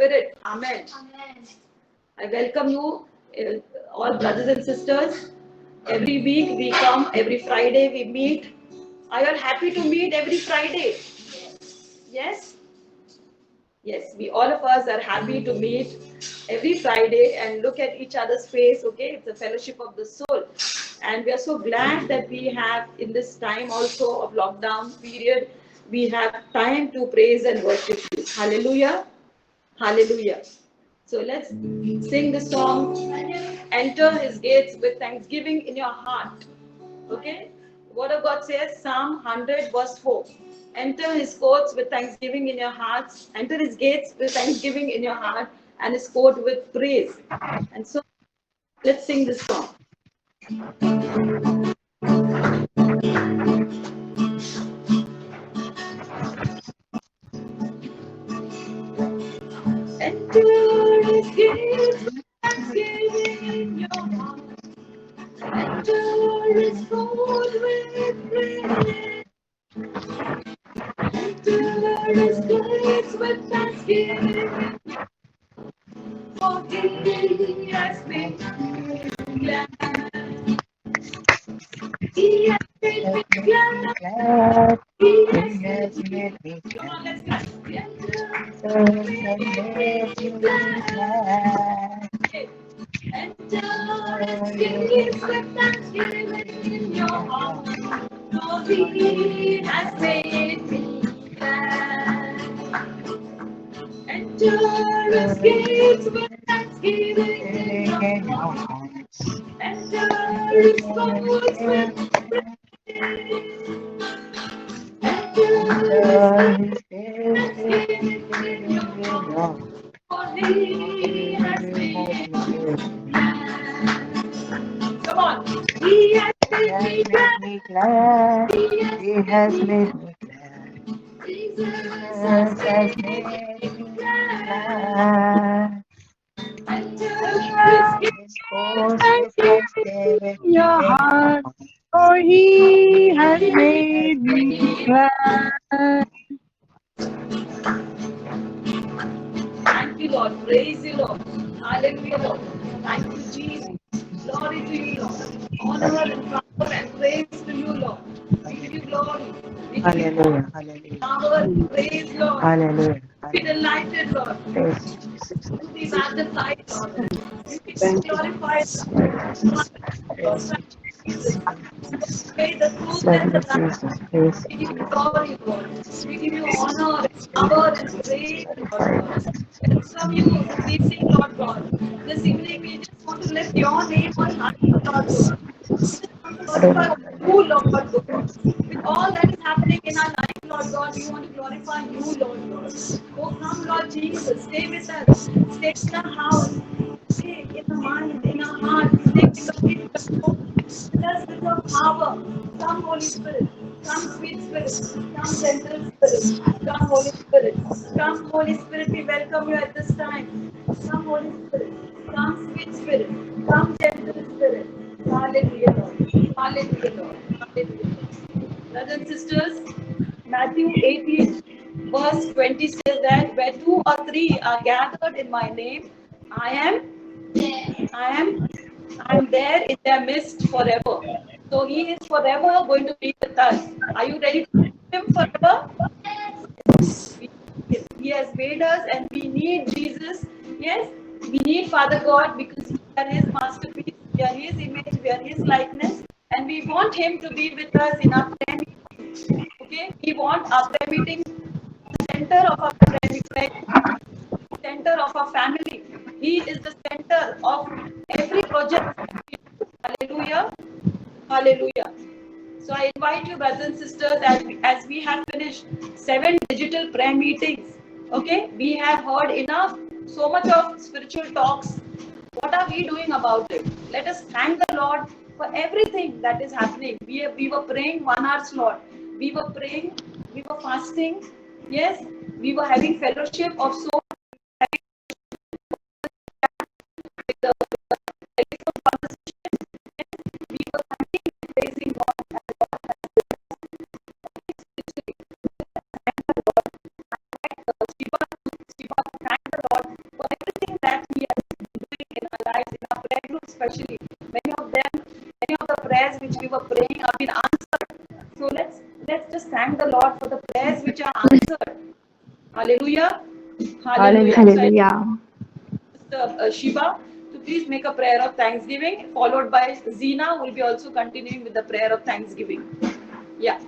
Spirit. Amen. I welcome you, all brothers and sisters. Every week we come, every Friday we meet. Are you all happy to meet every Friday? Yes? Yes, we all of us are happy to meet every Friday and look at each other's face, okay? It's a fellowship of the soul. And we are so glad that we have, in this time also of lockdown period, we have time to praise and worship you. Hallelujah. Hallelujah. So let's sing the song, Enter His Gates with Thanksgiving in Your Heart. Okay? Word of God says, Psalm 100, verse 4. Enter His courts with thanksgiving in your hearts. Enter His gates with thanksgiving in your heart, and His court with praise. And so let's sing this song. Enter His gates with thanksgiving in your heart. Enter His court with praise. Enter His gates with thanksgiving, for He has made me glad. He has made me glad. Glad He He has has made me made me glad. Come on, glad. let's clap. Enter, Has made made me me glad. glad. Okay. Enter His His gates with thanksgiving in your in your heart. heart. For For He He has has made me glad. Enter His gates with thanksgiving in Thanksgiving your in your heart. hearts. Enter His courts with Enter praise. Enter His His gates gates with with thanksgiving in your thanksgiving in your heart. heart. For For He has He has made made me me glad. Come on. He has He made has me made glad. me glad. He has He made has me made glad. me glad. Jesus has Jesus has made made me me glad. glad. Enter His Enter gates His with courts with thanksgiving thanksgiving in your in your heart. heart. For For he has He has made me made me glad. Thank you, Lord. Praise you, Lord. Hallelujah, Lord. Thank you, Jesus. Glory to you, Lord. Honor and power and praise to you, Lord. We give you Hallelujah. glory. We give you Hallelujah. Hallelujah. power. Praise, Lord. Hallelujah. Be Hallelujah. delighted, Lord. Praise you, Jesus. You Thank be you, Jesus. magnified, Lord. You be Thank you. glorified, Love you, Lord. Jesus. Lord, Praise you, thank you, Jesus. Jesus. Love you, Jesus. Pray the truth Love and you, the light. Jesus. Praise We you, give you Jesus. glory, Lord. We give you Jesus. honor, Thank power, you, and Jesus. praise, Lord Glorify you, God. Jesus. Welcome you this evening, Lord God. This evening, we just want to lift your name on high, Lord God. We just want to glorify Adonai. you, Lord God. With all that is happening in our life, Lord God, we want to glorify you, Lord God. Oh, come, Lord Jesus. Stay with us. Stay in our house. Stay in our mind, in our heart. Stay with us. Fill us with your power. Come, Holy Spirit. Come, sweet Spirit. Come, gentle Spirit. Come, Holy Spirit. Come, Holy Spirit. We welcome you at this time. Come, Holy Spirit. Come, sweet Spirit. Come, gentle Spirit. Hallelujah, Lord. Hallelujah, Lord. Hallelujah. Brothers and sisters, Matthew 18, verse 20 says that where two or three are gathered in my name, I am I am there in their midst forever. So He is forever going to be with us. Are you ready to serve Him forever? He has made us and we need Jesus. Yes, we need Father God because we are His masterpiece, we are His image, we are His likeness, and we want Him to be with us in our prayer meetings. Okay, we want our prayer meetings the center of our prayer meeting, center of our family. He is the center of every project. Hallelujah. Hallelujah. So I invite you, brothers and sisters, as we have finished 7 digital prayer meetings. Okay, we have heard enough, so much of spiritual talks. What are we doing about it? Let us thank the Lord for everything that is happening. We were praying 1 hour slot. We were praying, we were fasting. Yes, we were having fellowship of so with the telephone conversation. We were thanking and praising God. Shiva, thank the Lord especially. Many of them, many of the prayers which we were praying have been answered. So let's just thank the Lord for the prayers which are answered. Hallelujah. Hallelujah. So I Hallelujah. Sister Shiva to please make a prayer of thanksgiving, followed by Zina, who will be also continuing with the prayer of thanksgiving. Yeah,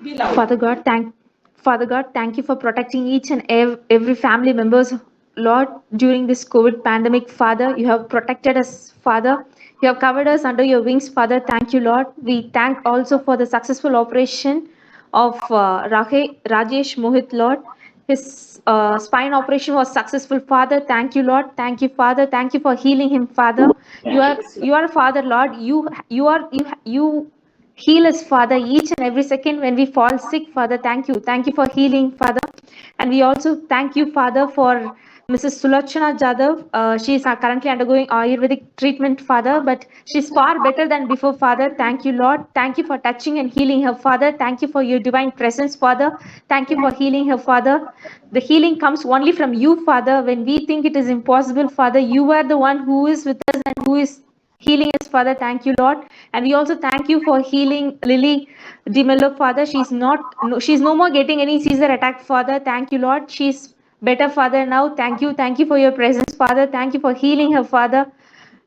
be loud. Father God, thank you for protecting each and every family members, Lord, during this COVID pandemic. Father, you have protected us, Father. You have covered us under your wings, Father. Thank you, Lord. We thank also for the successful operation of Rajesh Mohit, Lord. His spine operation was successful, Father. Thank you, Lord. Thank you, Father. Thank you for healing him, Father. You are Father, Lord. You heal us, Father, each and every second when we fall sick, Father. Thank you. Thank you for healing, Father. And we also thank you, Father, for Mrs. Sulachana Jadhav. She is currently undergoing Ayurvedic treatment, Father, but she's far better than before, Father. Thank you, Lord. Thank you for touching and healing her, Father. Thank you for your divine presence, Father. Thank you for healing her, Father. The healing comes only from you, Father. When we think it is impossible, Father, you are the one who is with us and who is healing us, Father. Thank you, Lord. And we also thank you for healing Lily DeMello, Father. She's no more getting any Caesar attack, Father. Thank you, Lord. She's better, Father, now. Thank you. Thank you for your presence, Father. Thank you for healing her, Father.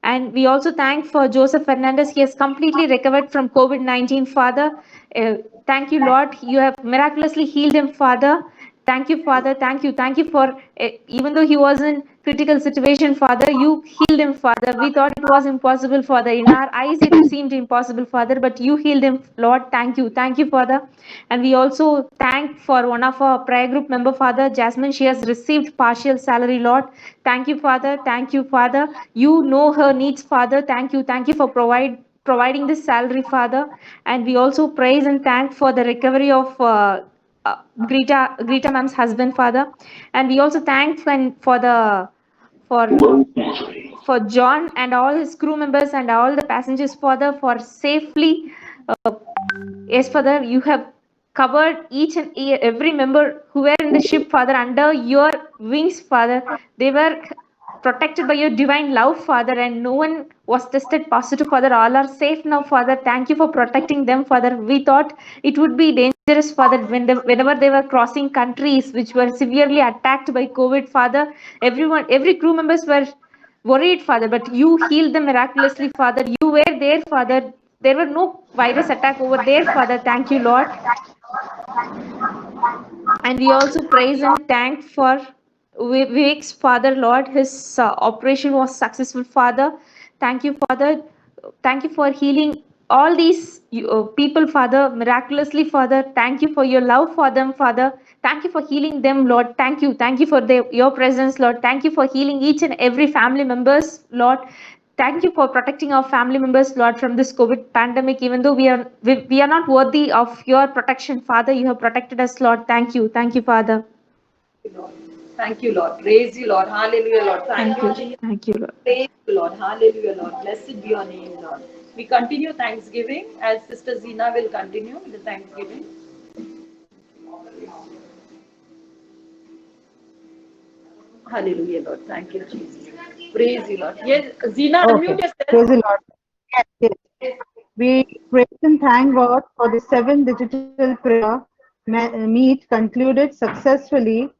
And we also thank for Joseph Fernandez. He has completely recovered from COVID-19, Father. Uh, Thank you, Lord. You have miraculously healed him, Father. Thank you, Father. Thank you. Thank you for, even though he was in critical situation, Father, you healed him, Father. We thought it was impossible, Father. In our eyes, it seemed impossible, Father, but you healed him, Lord. Thank you. Thank you, Father. And we also thank for one of our prayer group member, Father, Jasmine. She has received partial salary, Lord. Thank you, Father. Thank you, Father. You know her needs, Father. Thank you. Thank you for providing this salary, Father. And we also praise and thank for the recovery of Greta ma'am's husband, Father. And we also thank for for John and all his crew members and all the passengers, Father, for safely. Yes, Father, you have covered each and every member who were in the ship, Father, under your wings, Father. They were protected by your divine love, Father, and no one was tested positive, Father. All are safe now, Father. Thank you for protecting them, Father. We thought it would be dangerous, Father, whenever they were crossing countries which were severely attacked by COVID, Father. Every crew members were worried, Father, but you healed them miraculously, Father. You were there, Father. There were no virus attack over there, Father. Thank you, Lord. And we also praise and thank for Vivek's father, Lord. His operation was successful, Father. Thank you, Father. Thank you for healing all these people, Father, miraculously, Father. Thank you for your love for them, Father. Thank you for healing them, Lord. Thank you. Thank you for your presence, Lord. Thank you for healing each and every family members, Lord. Thank you for protecting our family members, Lord, from this COVID pandemic. Even though we are not worthy of your protection, Father, you have protected us, Lord. Thank you. Thank you, Father. Lord. Thank you, Lord. Praise you, Lord. Hallelujah, Lord. Thank Thank you, you. Jesus. Thank you, Lord. Praise you, Lord. Hallelujah, Lord. Blessed be your name, Lord. We continue Thanksgiving as Sister Zina will continue the Thanksgiving. Hallelujah, Lord. Thank you, Jesus. Praise you, Lord. Yes, Zina, Okay. unmute yourself. Praise the Lord. Yes, yes. We praise and thank God for the 7 digital prayer meet concluded successfully.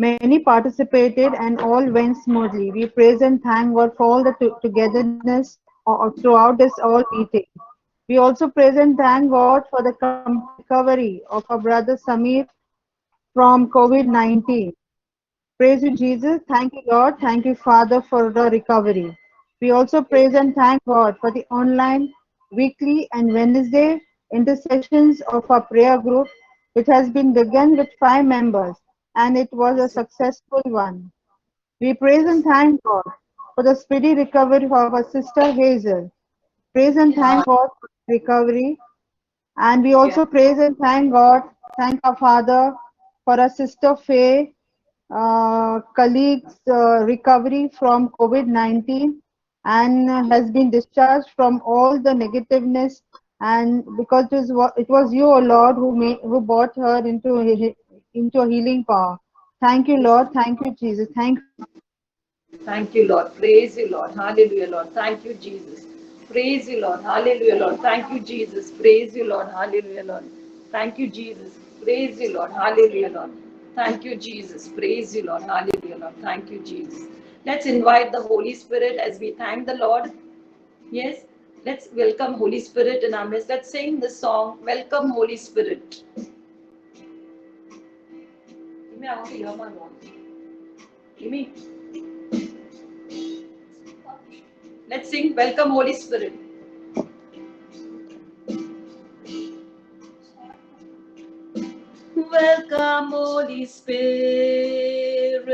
Many participated and all went smoothly. We praise and thank God for all the togetherness throughout this all meeting. We also praise and thank God for the complete recovery of our brother Samir from COVID-19. Praise you, Jesus. Thank you, Lord. Thank you, Father, for the recovery. We also praise and thank God for the online, weekly, and Wednesday intercessions of our prayer group, which has been begun with 5 members, and it was a successful one. We praise and thank God for the speedy recovery of our sister Hazel. Praise and thank God for recovery. And we Yeah. also praise and thank God, thank our Father for our sister Faye colleagues' recovery from COVID-19 and has been discharged from all the negativeness. And because it was you, O Lord, who brought her into a healing power. Thank you, Lord. Thank you, Jesus. Thank you, Father. Thank you, Lord. Praise you, Lord. Hallelujah, Lord. Thank you, Jesus. Praise you, Lord. Hallelujah, Lord. Thank you, Jesus. Praise you, Lord. Hallelujah, Lord. Thank you, Jesus. Praise you, Lord. Hallelujah, Lord. Thank you, Jesus. Praise you, Lord. Hallelujah, Lord. Thank you, Jesus. Let's invite the Holy Spirit as we thank the Lord. Yes, let's welcome Holy Spirit in our midst. Let's sing the song, Welcome Holy Spirit. Give me, I want to hear my voice. Give me. Let's sing, Welcome Holy Spirit. Welcome, Holy Spirit.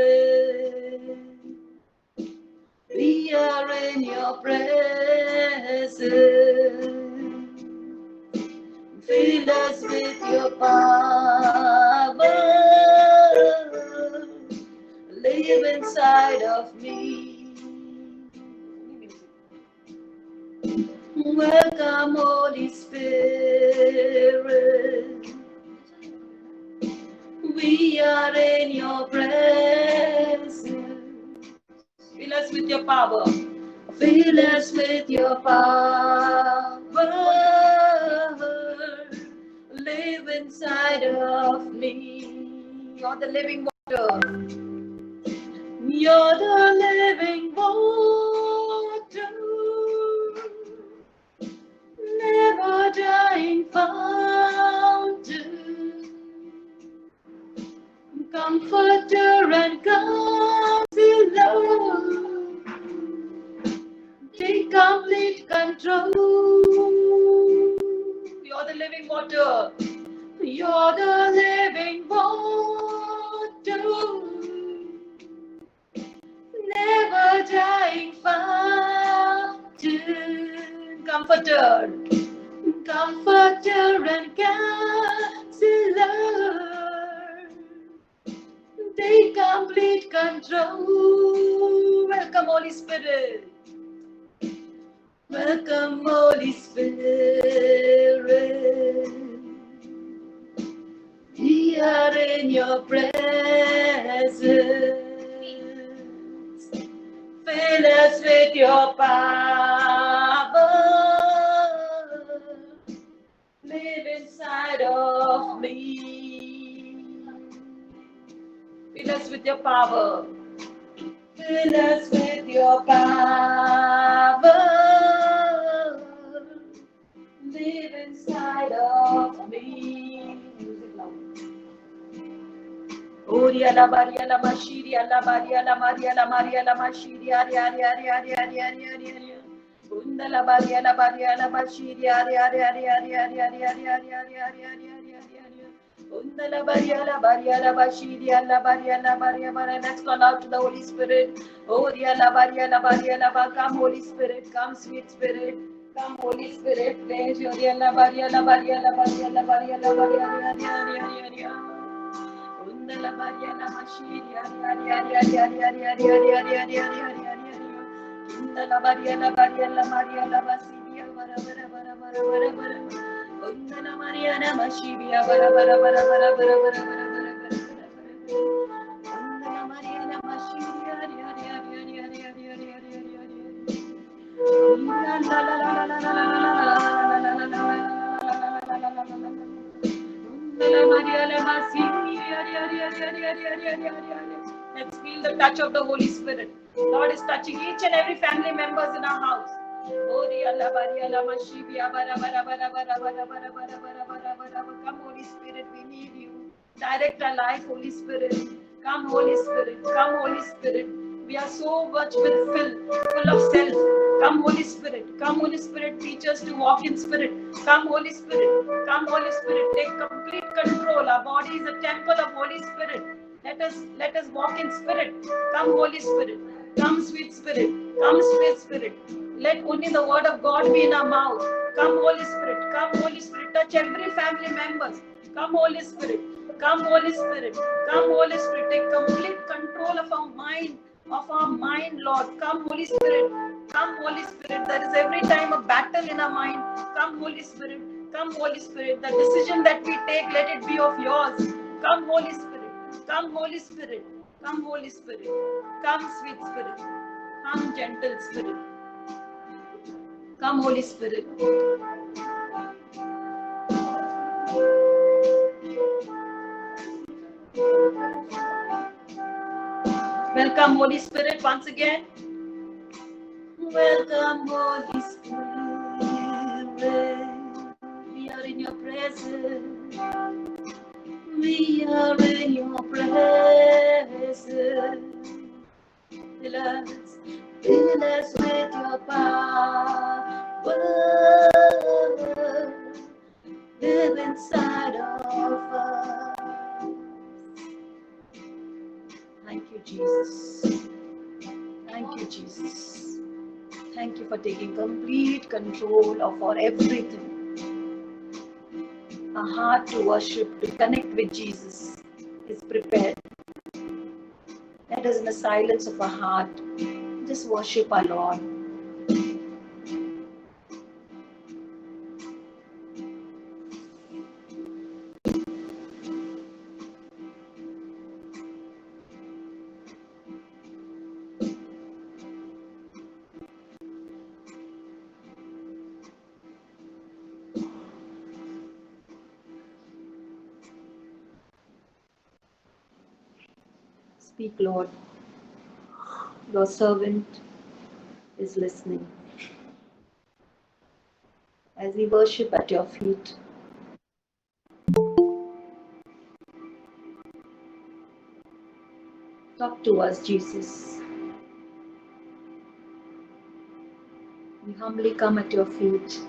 We are in your presence. Fill us with your power. Live inside of me. Welcome, Holy Spirit. We are in your presence. Fill us with your power. Fill us with your power. Live inside of me. You're the living water. You're the living water. Never dying fountain. Comforter and counselor, take complete control. You're the living water. You're the living water. Never dying fountain. Comforter. Comforter and counselor, take complete control. Welcome, Holy Spirit. Welcome, Holy Spirit. We are in your presence. Fill us with your power. Live inside of me. Fill us with your power. Fill us with your power. Live inside of me. Music loud. Oria la baria la mashiria la baria la maria la maria la mashiria ari ari ari ari ari ari ari ari. Unda la baria la mashiria ari ari ari ari ari ari ari ari ari ari ari ari ari. Unda la baria la mashiria la baria bara. Let's call out to the Holy Spirit. Oria la baria la come Holy Spirit, come sweet Spirit. Come Holy Spirit, praise you. Oria la baria la baria la baria la baria la baria ari ari ari ari ari. La Maria la Mashiria, ari ari ari ari ari ari ari ari ari ari ari ari. La Maria la Maria la Maria la Masiria, bara bara bara bara bara bara. La Maria la Mashiria, bara bara bara bara bara bara bara bara bara. La Maria la Mashiria, ari ari ari ari ari ari ari ari ari ari. La la la la la la la la la la la la. Let's feel the touch of the Holy Spirit. Lord is touching each and every family members in our house. Come, Holy Spirit, we need you. Direct our life, Holy Spirit. Come, Holy Spirit. Come, Holy Spirit. We are so much full of self. Come, Holy Spirit. Come, Holy Spirit. Teach us to walk in spirit. Come, Holy Spirit. Come, Holy Spirit. Take complete control. Our body is a temple of Holy Spirit. Let us walk in spirit. Come, Holy Spirit. Come, sweet Spirit. Come, sweet Spirit. Let only the word of God be in our mouth. Come, Holy Spirit. Come, Holy Spirit. Touch every family members. Come, Holy Spirit. Come, Holy Spirit. Come, Holy Spirit. Take complete control of our mind. Lord. Come, Holy Spirit. Come, Holy Spirit. There is every time a battle in our mind. Come, Holy Spirit. Come, Holy Spirit. The decision that we take, let it be of yours. Come, Holy Spirit. Come, Holy Spirit. Come, Holy Spirit. Come, sweet Spirit. Come, gentle Spirit. Come, Holy Spirit. Welcome, Holy Spirit, once again. Welcome, Holy Spirit. We are in your presence. We are in your presence. Fill us with your power. Live inside of us. Thank you, Jesus. Thank you, Jesus. Thank you for taking complete control of our everything. A heart to worship, to connect with Jesus is prepared. Let us, in the silence of our heart, just worship our Lord. Speak, Lord. Your servant is listening. As we worship at your feet, talk to us, Jesus. We humbly come at your feet.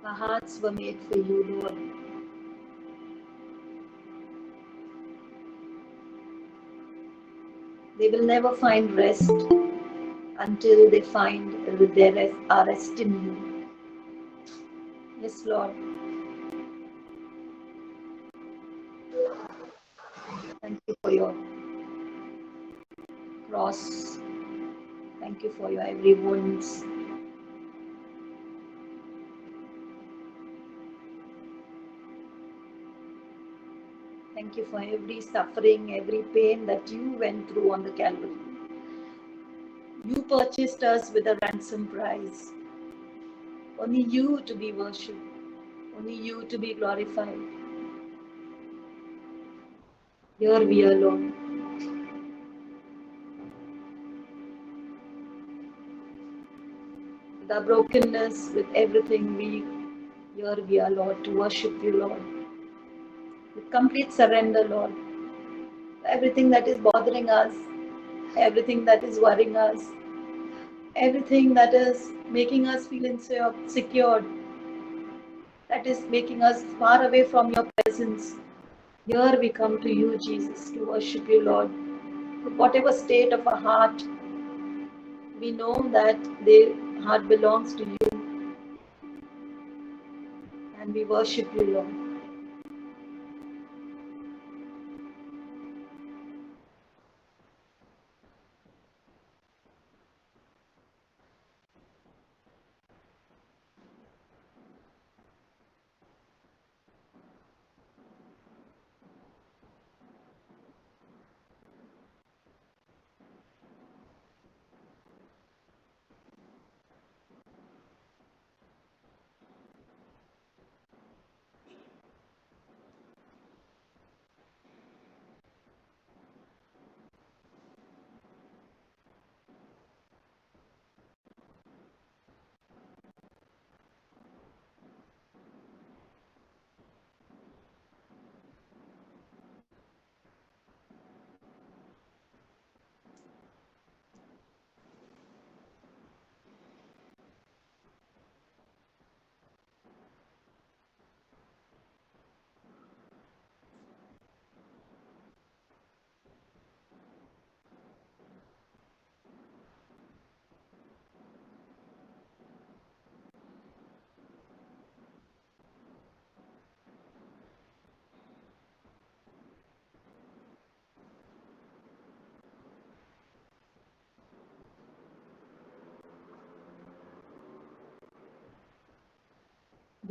Our hearts were made for you, Lord. They will never find rest until they find our rest in you. Yes, Lord. Thank you for your cross. Thank you for your every wounds. Thank you for every suffering, every pain that you went through on the Calvary. You purchased us with a ransom price. Only you to be worshipped. Only you to be glorified. Here we are, Lord. With our brokenness, with everything here we are, Lord, to worship you, Lord. With complete surrender, Lord. Everything that is bothering us, everything that is worrying us, everything that is making us feel insecure, that is making us far away from your presence. Here we come to you, Jesus, to worship you, Lord. With whatever state of our heart, we know that the heart belongs to you, and we worship you, Lord.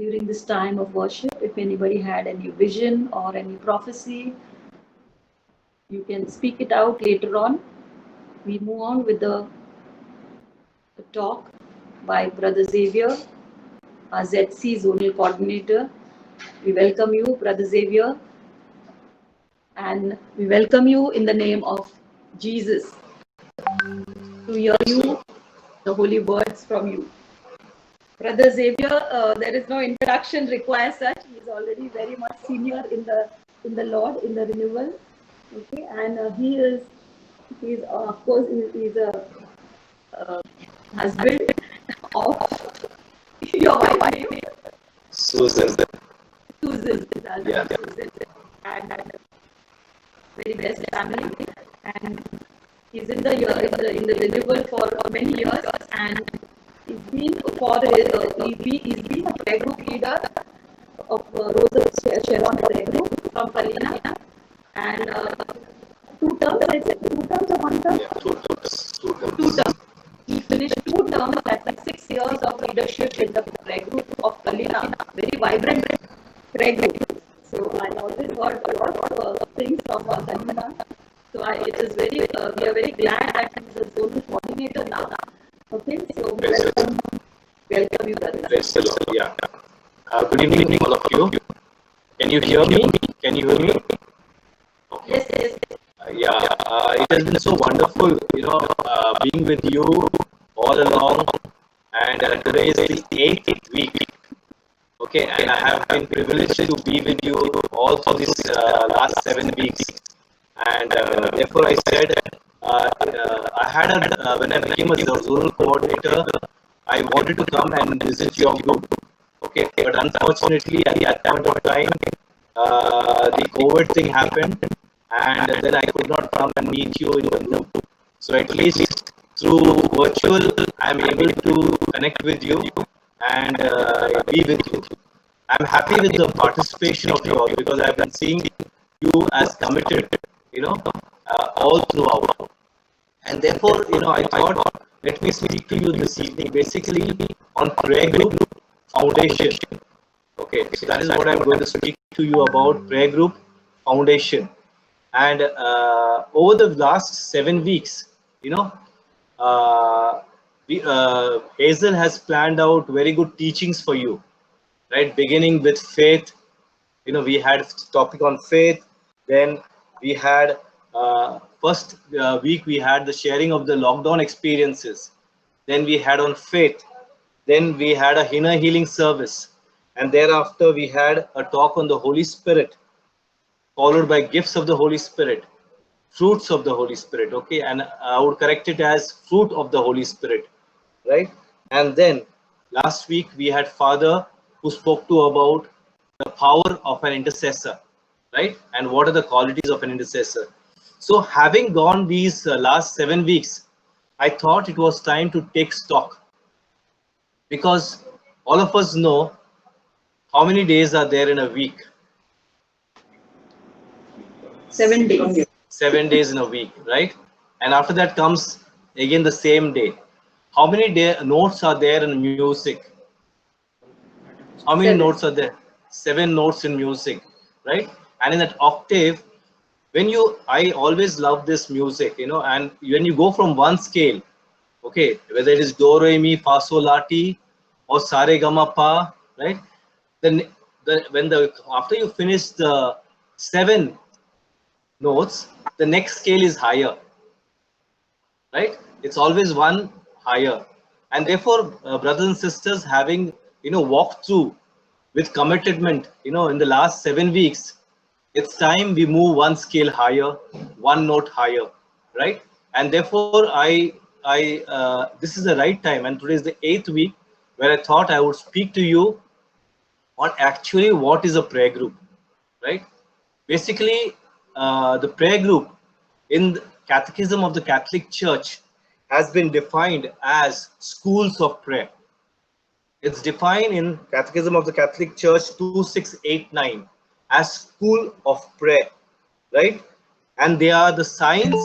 during this time of worship. If anybody had any vision or any prophecy, you can speak it out later on. We move on with the talk by Brother Xavier, our ZC Zonal Coordinator. We welcome you, Brother Xavier, and we welcome you in the name of Jesus to hear you, the holy words from you. Brother Xavier, there is no introduction required such. He is already very much senior in the Lord, in the renewal. Okay, and he is of course he is a husband of your wife name, Susan. Susan. Yeah. Susan, and very best family, and he's in the renewal for many years, and he's been he's been a prayer group leader of Rose of Sharon prayer group from Kalina, and 2 terms, I said 2 terms or 1 term? Yeah, 2 terms. 2 terms. He finished 2 terms, that means 6 years of leadership in the prayer group of Kalina, very vibrant prayer group. So I always heard a lot of things from Kalina. So it is very, we are very glad that he is a zonal coordinator now. Okay, so welcome you, brother. Praise the Lord. Yeah. Good evening, all of you. Can you hear me? Can you hear me? Yes, yes. Yeah. It has been so wonderful, being with you all along. And today is the 8th week. Okay, and I have been privileged to be with you all for this last 7 weeks. And therefore, I said, I had when I became a zonal coordinator, I wanted to come and visit your group. Okay, but unfortunately, at that point of time, the COVID thing happened, and then I could not come and meet you in the group. So at least through virtual, I'm able to connect with you and be with you. I'm happy with the participation of you all because I've been seeing you as committed, all throughout. And therefore, I thought, let me speak to you this evening, basically on prayer group foundation. Okay, so that is what I'm going to speak to you about, prayer group foundation. And over the last 7 weeks, Hazel has planned out very good teachings for you, right? Beginning with faith, we had topic on faith. Then we had first week we had the sharing of the lockdown experiences. Then we had on faith. Then we had a inner healing service, and thereafter we had a talk on the Holy Spirit, followed by gifts of the Holy Spirit, fruits of the Holy Spirit. Okay, and I would correct it as fruit of the Holy Spirit, right? And then last week we had Father who spoke to about the power of an intercessor, right? And what are the qualities of an intercessor? So having gone these last 7 weeks, I thought it was time to take stock, because all of us know how many days are there in a week. 7 days. 7 days in a week, right? And after that comes again the same day. How many notes are there in music? How many 7. notes are there? 7 notes in music, right? And in that octave, I always love this music, and when you go from one scale, okay, whether it is do, re, mi, fa, sol, la, ti, or sa, re, ga, ma, pa, right? Then after you finish the 7 notes, the next scale is higher, right? It's always one higher, and therefore, brothers and sisters, having walked through with commitment, in the last 7 weeks, it's time we move one scale higher, one note higher, right? And therefore, this is the right time, and today is the 8th week where I thought I would speak to you on actually what is a prayer group, right? Basically, the prayer group in the Catechism of the Catholic Church has been defined as schools of prayer. It's defined in Catechism of the Catholic Church 2689 as school of prayer, right? And they are the signs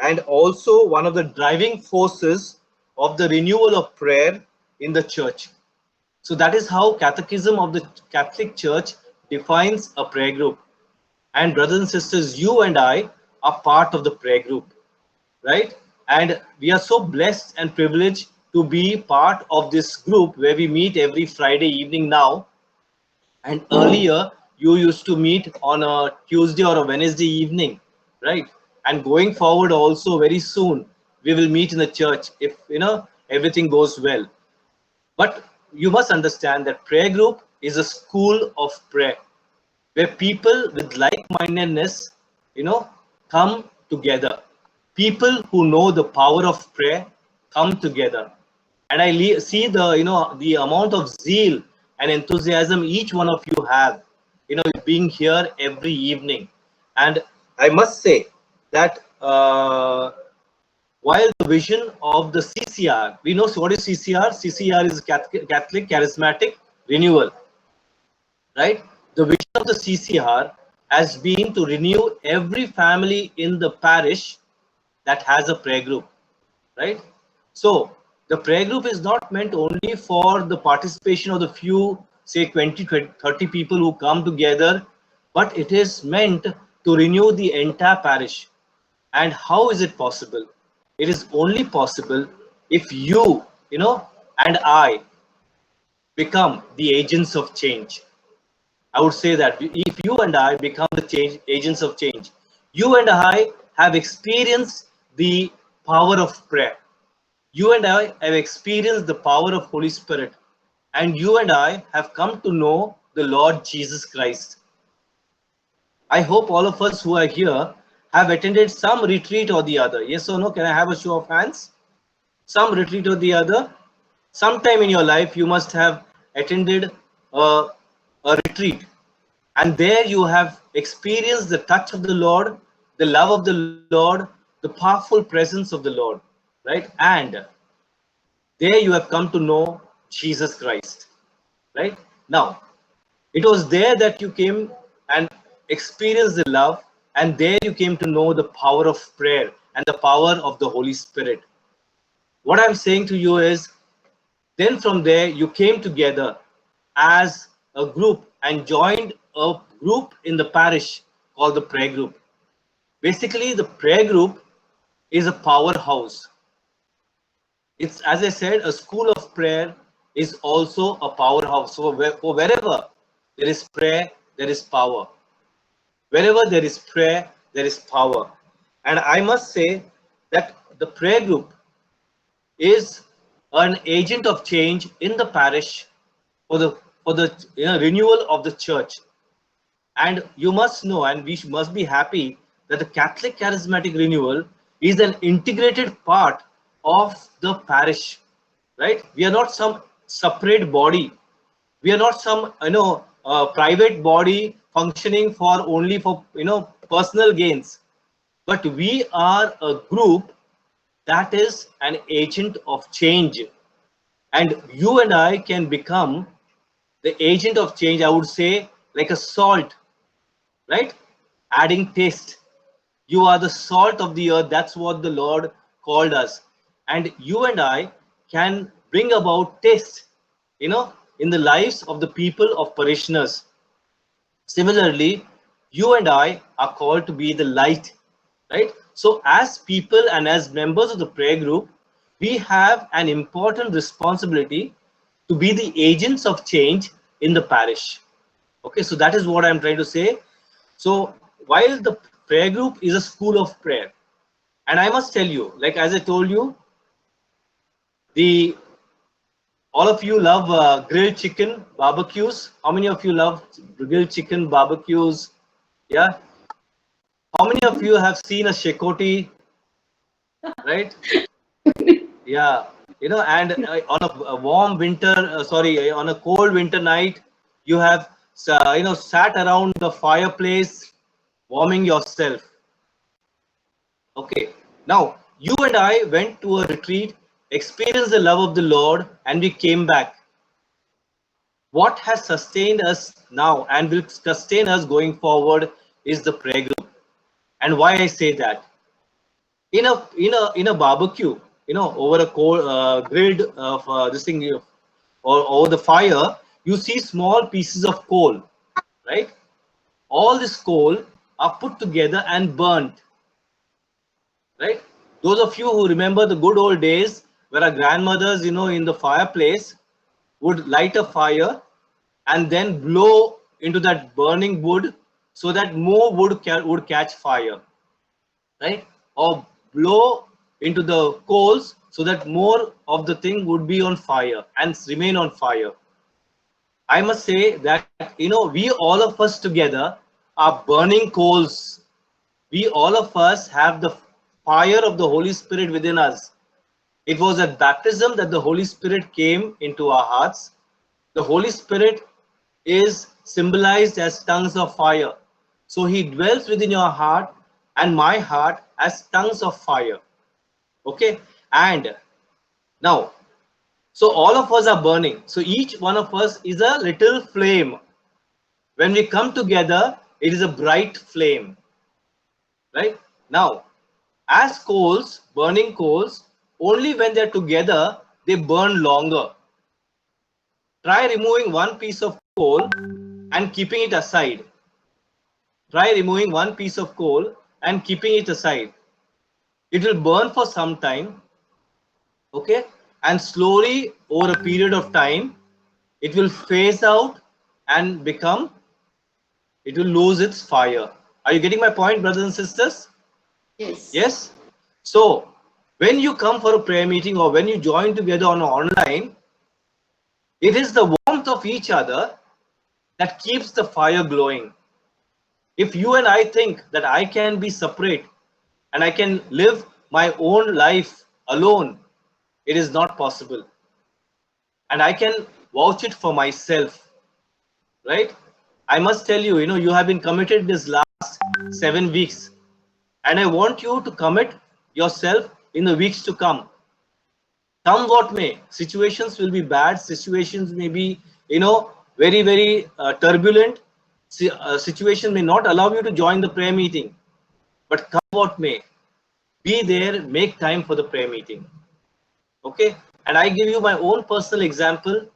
and also one of the driving forces of the renewal of prayer in the church. So that is how Catechism of the Catholic Church defines a prayer group. And brothers and sisters, you and I are part of the prayer group, right? And we are so blessed and privileged to be part of this group where we meet every Friday evening now. And earlier, you used to meet on a Tuesday or a Wednesday evening, right? And going forward, also very soon, we will meet in the church if everything goes well. But you must understand that prayer group is a school of prayer where people with like-mindedness, come together. People who know the power of prayer come together. And I see the amount of zeal and enthusiasm each one of you have, being here every evening. And I must say that while the vision of the CCR, we know what is CCR. CCR is Catholic Charismatic Renewal, right? The vision of the CCR has been to renew every family in the parish that has a prayer group, right? So the prayer group is not meant only for the participation of the few, say 20, 30 people who come together, but it is meant to renew the entire parish. And how is it possible? It is only possible if and I become the agents of change. I would say that if you and I become the agents of change, you and I have experienced the power of prayer. You and I have experienced the power of Holy Spirit. And you and I have come to know the Lord Jesus Christ. I hope all of us who are here have attended some retreat or the other. Yes or no? Can I have a show of hands? Some retreat or the other? Sometime in your life, you must have attended a retreat. And there you have experienced the touch of the Lord, the love of the Lord, the powerful presence of the Lord, right? And there you have come to know Jesus Christ, right? Now, it was there that you came and experienced the love, and there you came to know the power of prayer and the power of the Holy Spirit. What I'm saying to you is, then from there you came together as a group and joined a group in the parish called the prayer group. Basically, the prayer group is a powerhouse. It's, as I said, a school of prayer is also a powerhouse. So wherever there is prayer, there is power. Wherever there is prayer, there is power. And I must say that the prayer group is an agent of change in the parish for the renewal of the church. And you must know, and we must be happy that the Catholic Charismatic Renewal is an integrated part of the parish, right? We are not some separate body. We are not some private body functioning for only for personal gains, but we are a group that is an agent of change. And you and I can become the agent of change, I would say, like a salt, right? Adding taste. You are the salt of the earth. That's what the Lord called us. And you and I can bring about taste, in the lives of the people of parishioners. Similarly, you and I are called to be the light, right? So as people and as members of the prayer group, we have an important responsibility to be the agents of change in the parish. Okay, so that is what I'm trying to say. So while the prayer group is a school of prayer, and I must tell you, like as I told you, all of you love grilled chicken barbecues. How many of you love grilled chicken barbecues? Yeah. How many of you have seen a shekoti? Right? Yeah. And on a warm winter, on a cold winter night, you have, sat around the fireplace, warming yourself. Okay. Now, you and I went to a retreat, experienced the love of the Lord, and we came back. What has sustained us now and will sustain us going forward is the prayer group. And why I say that? In a barbecue, over a cold grilled this thing, or over the fire, you see small pieces of coal, right? All this coal are put together and burnt, right? Those of you who remember the good old days where our grandmothers, in the fireplace would light a fire and then blow into that burning wood so that more wood would catch fire, right? Or blow into the coals so that more of the thing would be on fire and remain on fire. I must say that, we all of us together are burning coals. We all of us have the fire of the Holy Spirit within us. It was at baptism that the Holy Spirit came into our hearts. The Holy Spirit is symbolized as tongues of fire. So he dwells within your heart and my heart as tongues of fire. Okay? And now, so all of us are burning. So each one of us is a little flame. When we come together, it is a bright flame. Right? Now, as coals, burning coals, only when they're together, they burn longer. Try removing one piece of coal and keeping it aside. Try removing one piece of coal and keeping it aside. It will burn for some time, okay? And slowly, over a period of time, it will phase out and it will lose its fire. Are you getting my point, brothers and sisters? Yes. Yes? So, when you come for a prayer meeting or when you join together on online, it is the warmth of each other that keeps the fire glowing. If you and I think that I can be separate and I can live my own life alone, it is not possible. And I can vouch it for myself, right? I must tell you, you have been committed this last 7 weeks, and I want you to commit yourself in the weeks to come. Come what may, situations will be bad, situations may be, very, very turbulent. Situation may not allow you to join the prayer meeting, but come what may, be there, make time for the prayer meeting. Okay? And I give you my own personal example.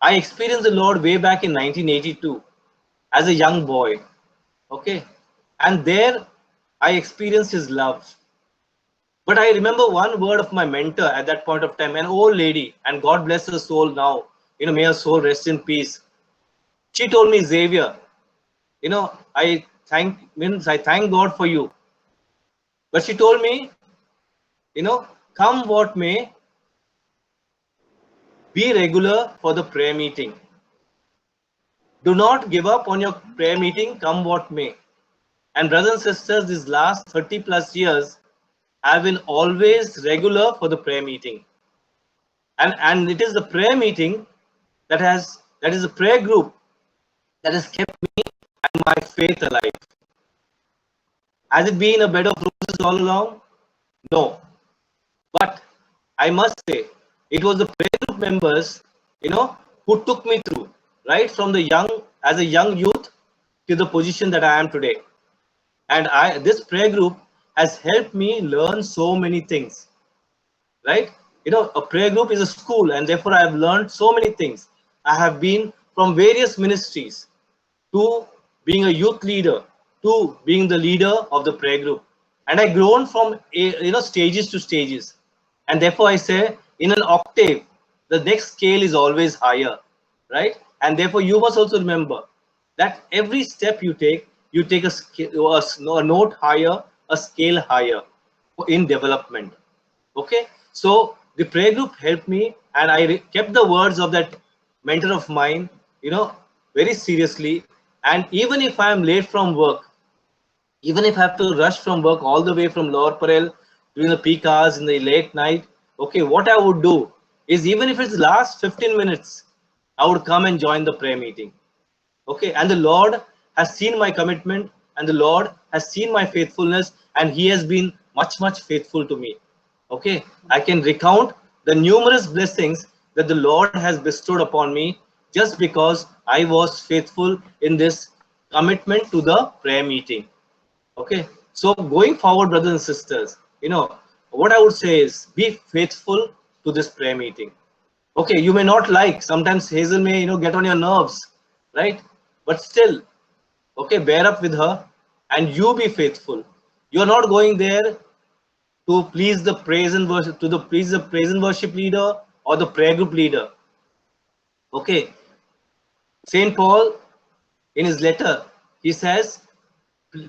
I experienced the Lord way back in 1982 as a young boy. Okay? And there I experienced his love. But I remember one word of my mentor at that point of time, an old lady, and God bless her soul now. May her soul rest in peace. She told me, Xavier, I thank God for you. But she told me, come what may, be regular for the prayer meeting. Do not give up on your prayer meeting, come what may. And brothers and sisters, these last 30 plus years have been always regular for the prayer meeting. And it is the prayer meeting that is a prayer group that has kept me and my faith alive. Has it been a bed of roses all along? No. But I must say, it was the prayer group members, who took me through, right from as a young youth to the position that I am today. And this prayer group has helped me learn so many things, right? A prayer group is a school, and therefore I have learned so many things. I have been from various ministries to being a youth leader to being the leader of the prayer group, and I grown from stages to stages. And therefore I say, in an octave, the next scale is always higher, right? And therefore you must also remember that every step you take a note higher, a scale higher in development. Okay, so the prayer group helped me, and I kept the words of that mentor of mine, very seriously. And even if I am late from work, even if I have to rush from work all the way from Lower Parel during the peak hours in the late night, okay, what I would do is, even if it's the last 15 minutes, I would come and join the prayer meeting. Okay, and the Lord has seen my commitment, and the Lord has seen my faithfulness, and he has been much faithful to me. Okay, I can recount the numerous blessings that the Lord has bestowed upon me just because I was faithful in this commitment to the prayer meeting. Okay, so going forward, brothers and sisters, what I would say is, be faithful to this prayer meeting. Okay, you may not like, sometimes Hazel may, get on your nerves, right? But still, okay, bear up with her and you be faithful. You're not going there to please the praise and worship, to the please the praise and worship leader or the prayer group leader. Okay, Saint Paul, in his letter, he says,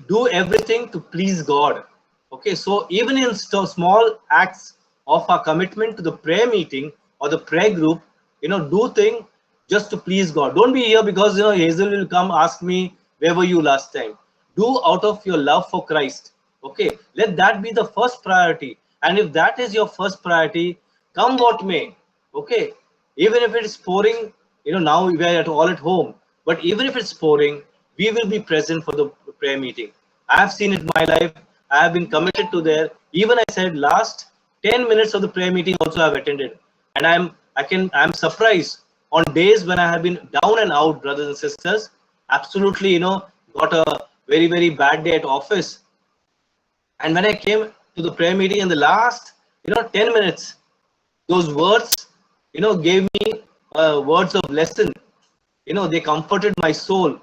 do everything to please God. Okay, so even in small acts of our commitment to the prayer meeting or the prayer group, do thing just to please God. Don't be here because Hazel will come ask me, where were you last time? Do out of your love for Christ. Okay, let that be the first priority. And if that is your first priority, come what may. Okay, even if it is pouring, now we are all at home, but even if it's pouring, we will be present for the prayer meeting. I have seen it in my life. I have been committed to there. Even I said last 10 minutes of the prayer meeting also I have attended, and I'm surprised on days when I have been down and out, brothers and sisters. Absolutely, got a very bad day at office, and when I came to the prayer meeting in the last 10 minutes, those words gave me words of lesson. They comforted my soul,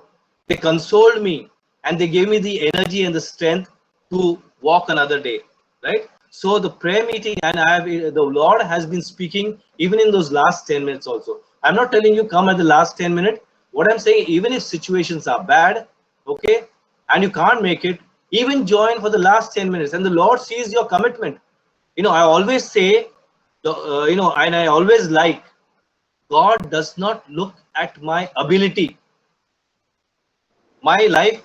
they consoled me, and they gave me the energy and the strength to walk another day, right? So the prayer meeting, and the Lord has been speaking even in those last 10 minutes also. I'm not telling you come at the last 10 minutes. What I'm saying, even if situations are bad, okay, and you can't make it, even join for the last 10 minutes, and the Lord sees your commitment. I always say, and I always like, God does not look at my ability. My life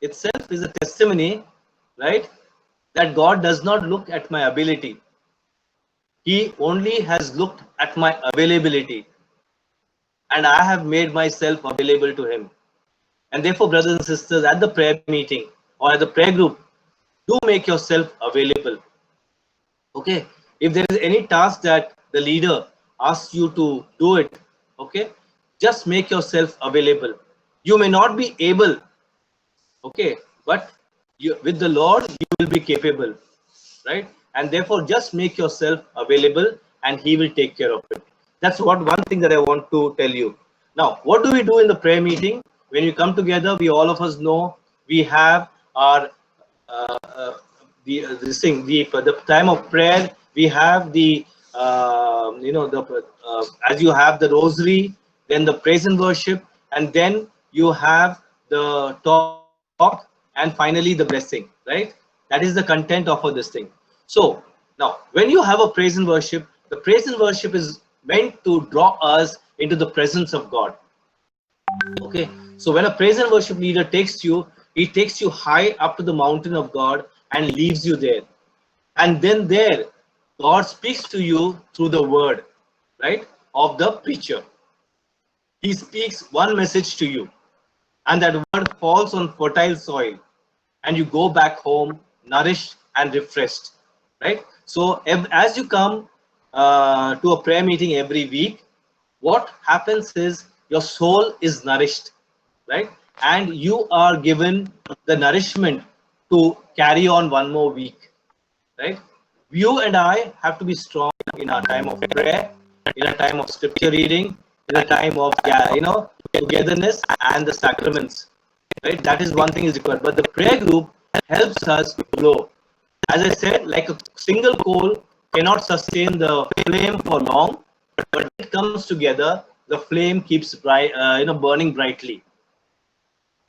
itself is a testimony, right? That God does not look at my ability. He only has looked at my availability. And I have made myself available to Him. And therefore, brothers and sisters, at the prayer meeting or at the prayer group, do make yourself available. Okay, if there is any task that the leader asks you to do it, okay, just make yourself available. You may not be able, okay, but with the Lord you will be capable, right? And therefore just make yourself available and He will take care of it. That's one thing that I want to tell you. Now, what do we do in the prayer meeting? When we come together, we all of us know we have our this thing, for the time of prayer, we have the the as you have the rosary, then the praise and worship, and then you have the talk, and finally the blessing, right? That is the content of this thing. So now, when you have a praise and worship, the praise and worship is meant to draw us into the presence of God. Okay, so when a praise and worship leader takes you, he takes you high up to the mountain of God and leaves you there. And then there, God speaks to you through the word, right, of the preacher. He speaks one message to you, and that word falls on fertile soil, and you go back home nourished and refreshed, right? So as you come to a prayer meeting every week, what happens is your soul is nourished, right? And you are given the nourishment to carry on one more week, right? You and I have to be strong in our time of prayer, in a time of scripture reading, in a time of togetherness and the sacraments, right? That is one thing is required. But the prayer group helps us grow. As I said, like a single coal cannot sustain the flame for long, but when it comes together, the flame keeps bright, burning brightly.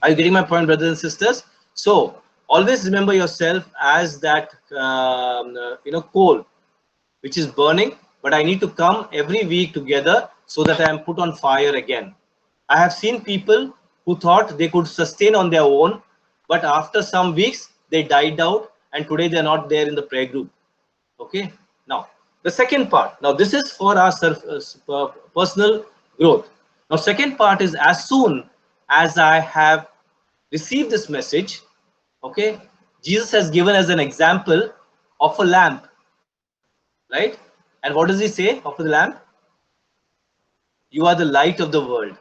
Are you getting my point, brothers and sisters? So always remember yourself as that coal which is burning, but I need to come every week together so that I am put on fire again. I have seen people who thought they could sustain on their own, but after some weeks they died out, and today they are not there in the prayer group. Okay. Now the second part. Now this is for our personal growth. Now second part is, as soon as I have received this message, okay, Jesus has given us an example of a lamp, right? And what does he say of the lamp? You are the light of the world,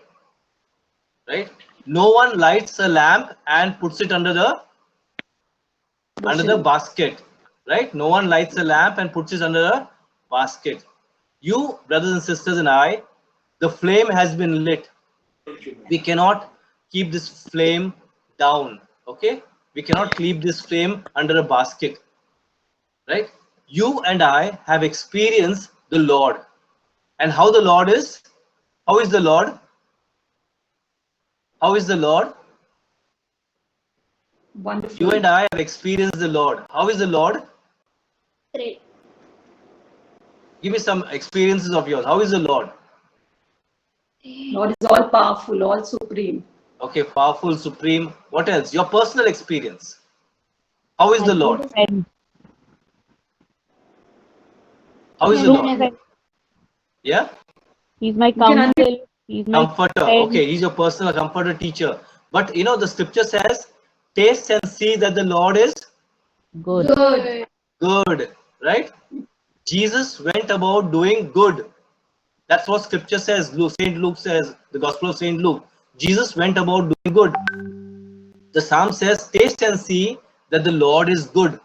right? No one lights a lamp and puts it under the basket, right? No one lights a lamp and puts it under a basket. You, brothers and sisters, and I, the flame has been lit. We cannot keep this flame down. Okay, we cannot keep this flame under a basket, right? You and I have experienced the Lord, and how the Lord is. How is the Lord? How is the Lord? Wonderful. You and I have experienced the Lord. How is the Lord? Great. Give me some experiences of yours. How is the Lord? Lord is all powerful, all supreme. Okay, powerful, supreme. What else? Your personal experience. How is the Lord? Friend. How is the Soon Lord? as Yeah? He's my You can counsel. He's my Comforter. friend. Okay, he's your personal comforter, teacher. But you know, the scripture says, taste and see that the Lord is Good. good. good, right? Jesus went about doing good. That's what scripture says. Saint Luke says, the Gospel of Saint Luke. Jesus went about doing good. The Psalm says, taste and see that the Lord is good.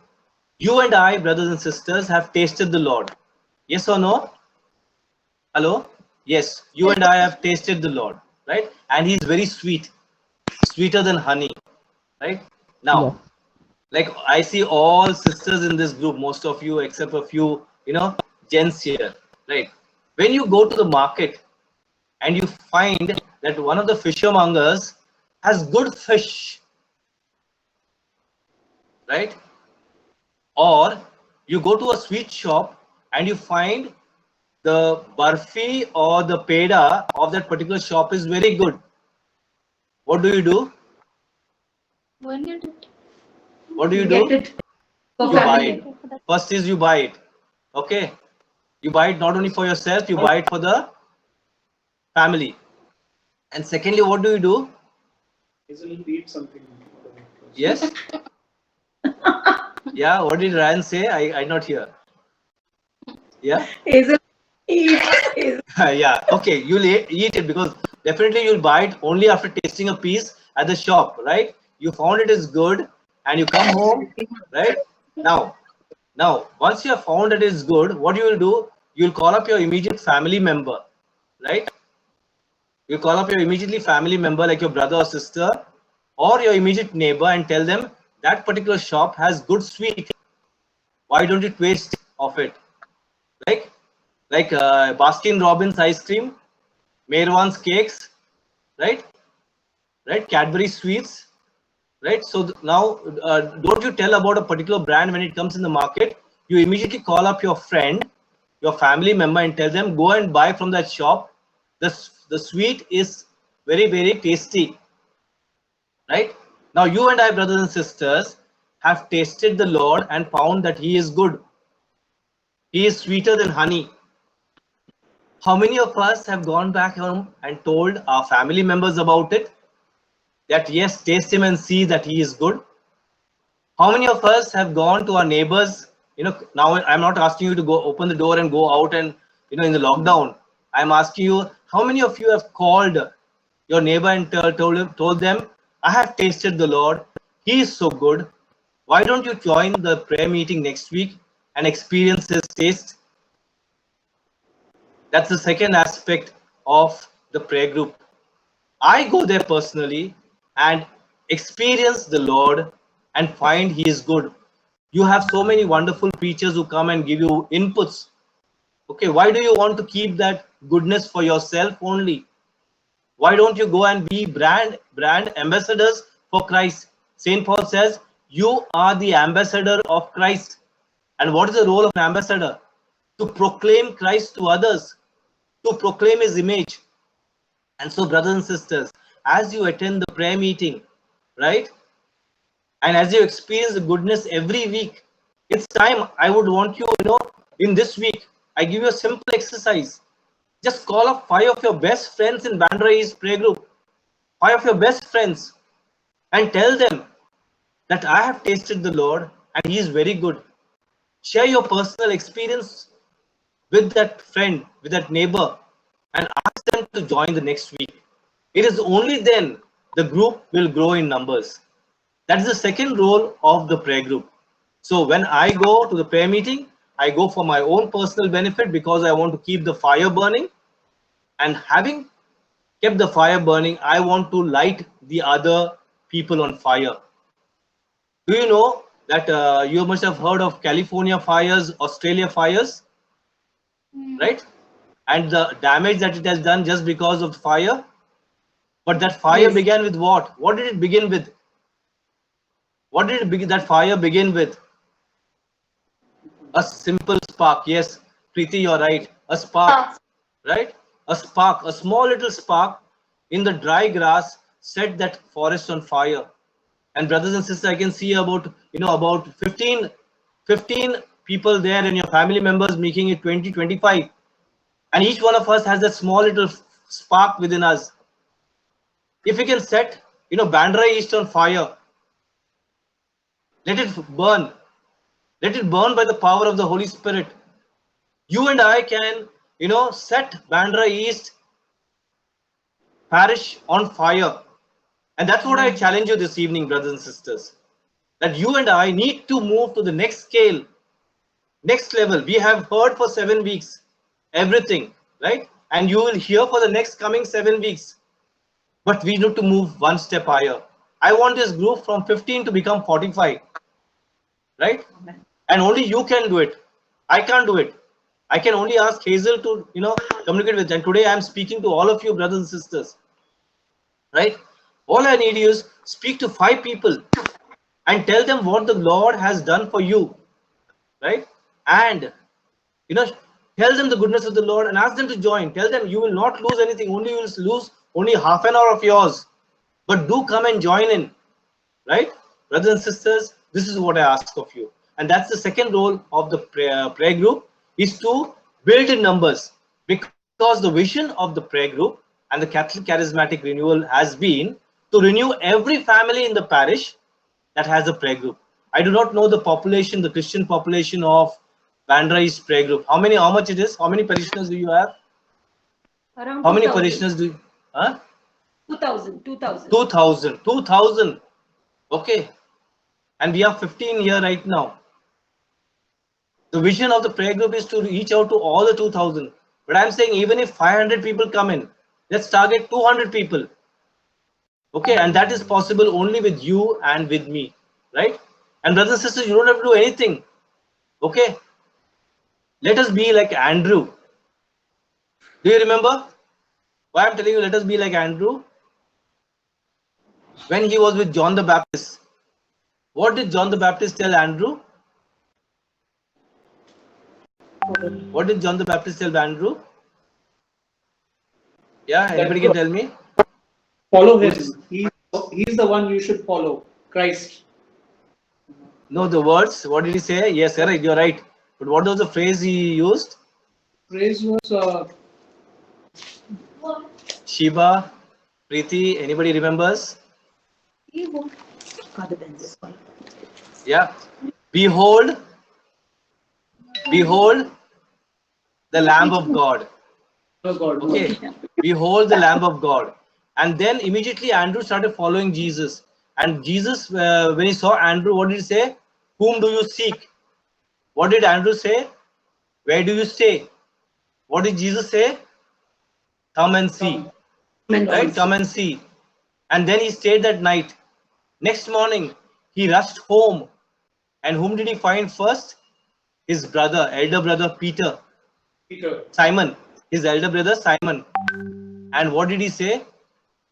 You and I, brothers and sisters, have tasted the Lord. Yes or no? Hello? Yes, you and I have tasted the Lord, right? And He's very sweet, sweeter than honey, right? Now, Yes. like I see all sisters in this group, most of you, except a few, gents here, right? When you go to the market and you find that one of the fishermongers has good fish, right? Or you go to a sweet shop and you find the barfi or the peda of that particular shop is very good. What do you do? What do you Get do? it for You buy family. it. First is you buy it. Okay. You buy it not only for yourself, you buy it for the family. And secondly, what do you do? Isn't eat something? Yes. Yeah. What did Ryan say? I not hear. Yeah. Hazel, eat. Hazel. Yeah. Okay. You'll eat it because definitely you'll buy it only after tasting a piece at the shop, right? You found it is good and you come home, right? Now, once you have found that it's good, what you will do? You'll call up your immediate family member, right? You call up your immediately family member like your brother or sister or your immediate neighbor and tell them that particular shop has good sweet. Why don't you taste of it? Like Baskin Robbins ice cream, Merwan's cakes, right? Right? Cadbury sweets, right? So now, don't you tell about a particular brand when it comes in the market? You immediately call up your friend, your family member, and tell them go and buy from that shop. The sweet is very very tasty, right? Now you and I, brothers and sisters, have tasted the Lord and found that He is good. He is sweeter than honey. How many of us have gone back home and told our family members about it? That yes, taste Him and see that He is good. How many of us have gone to our neighbors? Now I'm not asking you to go open the door and go out and, in the lockdown. I'm asking you, how many of you have called your neighbor and told them, I have tasted the Lord. He is so good. Why don't you join the prayer meeting next week and experience His taste? That's the second aspect of the prayer group. I go there personally and experience the Lord and find He is good. You have so many wonderful preachers who come and give you inputs. Okay, why do you want to keep that goodness for yourself only? Why don't you go and be brand ambassadors for Christ? Saint Paul says, you are the ambassador of Christ. And what is the role of an ambassador? To proclaim Christ to others, to proclaim His image. And so, brothers and sisters, as you attend the prayer meeting, right, and as you experience the goodness every week, it's time. I would want you, in this week, I give you a simple exercise. Just call up 5 of your best friends in Bandra East prayer group, 5 of your best friends, and tell them that I have tasted the Lord and He is very good. Share your personal experience with that friend, with that neighbor, and ask them to join the next week. It is only then the group will grow in numbers. That is the second role of the prayer group. So when I go to the prayer meeting, I go for my own personal benefit because I want to keep the fire burning, and having kept the fire burning, I want to light the other people on fire. Do you know that you must have heard of California fires, Australia fires, right? And the damage that it has done just because of fire. But that fire Yes. began with what? What did it begin with? What did that fire begin with? A simple spark. Yes, Preeti, you're right. A spark, right? A spark, a small little spark in the dry grass set that forest on fire. And brothers and sisters, I can see about, about 15 people there and your family members making it 20, 25. And each one of us has that small little spark within us. If we can set, Bandra East on fire, let it burn. Let it burn by the power of the Holy Spirit. You and I can, set Bandra East parish on fire. And that's what I challenge you this evening, brothers and sisters. That you and I need to move to the next scale, next level. We have heard for 7 weeks everything, right? And you will hear for the next coming 7 weeks. But we need to move one step higher. I want this group from 15 to become 45, right? And only you can do it. I can't do it. I can only ask Hazel to, communicate with. And today I'm speaking to all of you, brothers and sisters, right? All I need is speak to 5 people and tell them what the Lord has done for you, right? And, tell them the goodness of the Lord and ask them to join. Tell them you will not lose anything. Only you will lose only half an hour of yours. But do come and join in, right? Brothers and sisters, this is what I ask of you. And that's the second role of the prayer group, is to build in numbers. Because the vision of the prayer group and the Catholic Charismatic Renewal has been to renew every family in the parish that has a prayer group. I do not know the population, the Christian population of Bandra East prayer group. How much it is? How many parishioners do you have? Around How many 2000. parishioners do you? 2000. 2,000. Okay. And we are 15 here right now. The vision of the prayer group is to reach out to all the 2,000. But I'm saying even if 500 people come in, let's target 200 people. Okay. And that is possible only with you and with me. Right? And brothers and sisters, you don't have to do anything. Okay. Let us be like Andrew. Do you remember why I'm telling you let us be like Andrew? When he was with John the Baptist, what did John the Baptist tell Andrew? What did John the Baptist tell Andrew? Yeah, anybody can tell me? Follow him. He's the one you should follow. Christ. No, the words. What did he say? Yes, correct. You're right. But what was the phrase he used? Praise was Shiva, Preeti, anybody remembers? Yeah. Behold the Lamb of God. God. Okay. Behold the Lamb of God. And then immediately Andrew started following Jesus. And Jesus, when he saw Andrew, what did he say? Whom do you seek? What did Andrew say? Where do you stay? What did Jesus say? Come and see. Right? Come and see. And then he stayed that night. Next morning, he rushed home. And whom did he find first? His brother, elder brother Peter. Simon. His elder brother Simon. And what did he say?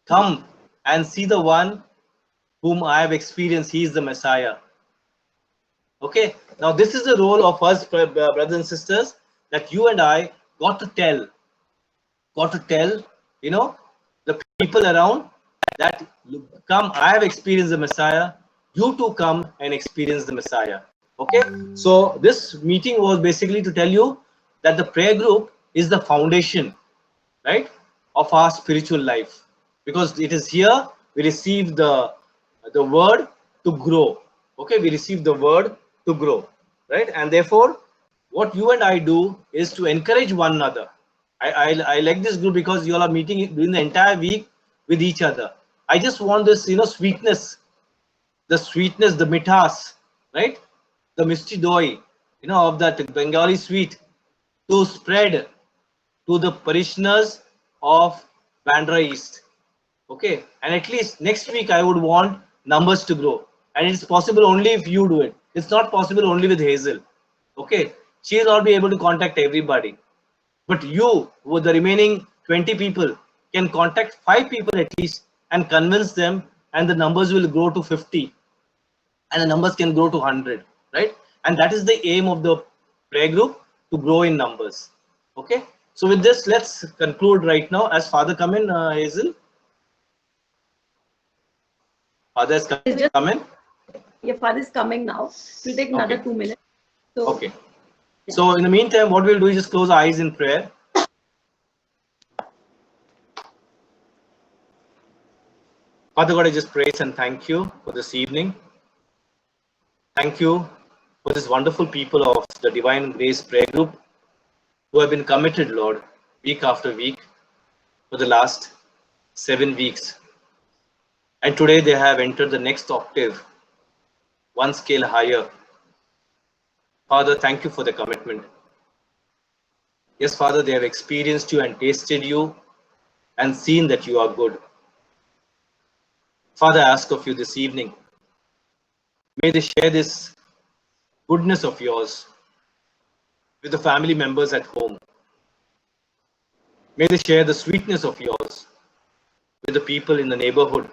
Come and see the one whom I have experienced. He is the Messiah. Okay. Now this is the role of us, brothers and sisters, that you and I got to tell, the people around that come, I have experienced the Messiah. You too come and experience the Messiah. Okay. So this meeting was basically to tell you that the prayer group is the foundation, right, of our spiritual life, because it is here we receive the word to grow. Okay, we receive the word to grow, right? And therefore what you and I do is to encourage one another. I like this group because you all are meeting during the entire week with each other. I just want this, sweetness, the mithas, right? The misti doi, of that Bengali sweet to spread to the parishioners of Bandra East. Okay, and at least next week I would want numbers to grow, and it's possible only if you do it. It's not possible only with Hazel. Okay, she will not be able to contact everybody, but you, with the remaining 20 people, can contact 5 people at least and convince them, and the numbers will grow to 50, and the numbers can grow to 100, right? And that is the aim of the prayer group, to grow in numbers. Okay, so with this, let's conclude right now. As Father come in, Hazel. Father has come in. Your father is coming now. It will take another Okay. 2 minutes. So, Okay. So in the meantime, what we'll do is just close our eyes in prayer. Father God, I just praise and thank you for this evening. Thank you for this wonderful people of the Divine Grace Prayer Group who have been committed, Lord, week after week for the last 7 weeks. And today they have entered the next octave, one scale higher. Father, thank you for the commitment. Yes, Father, they have experienced you and tasted you and seen that you are good. Father, I ask of you this evening, may they share this goodness of yours with the family members at home. May they share the sweetness of yours with the people in the neighborhood.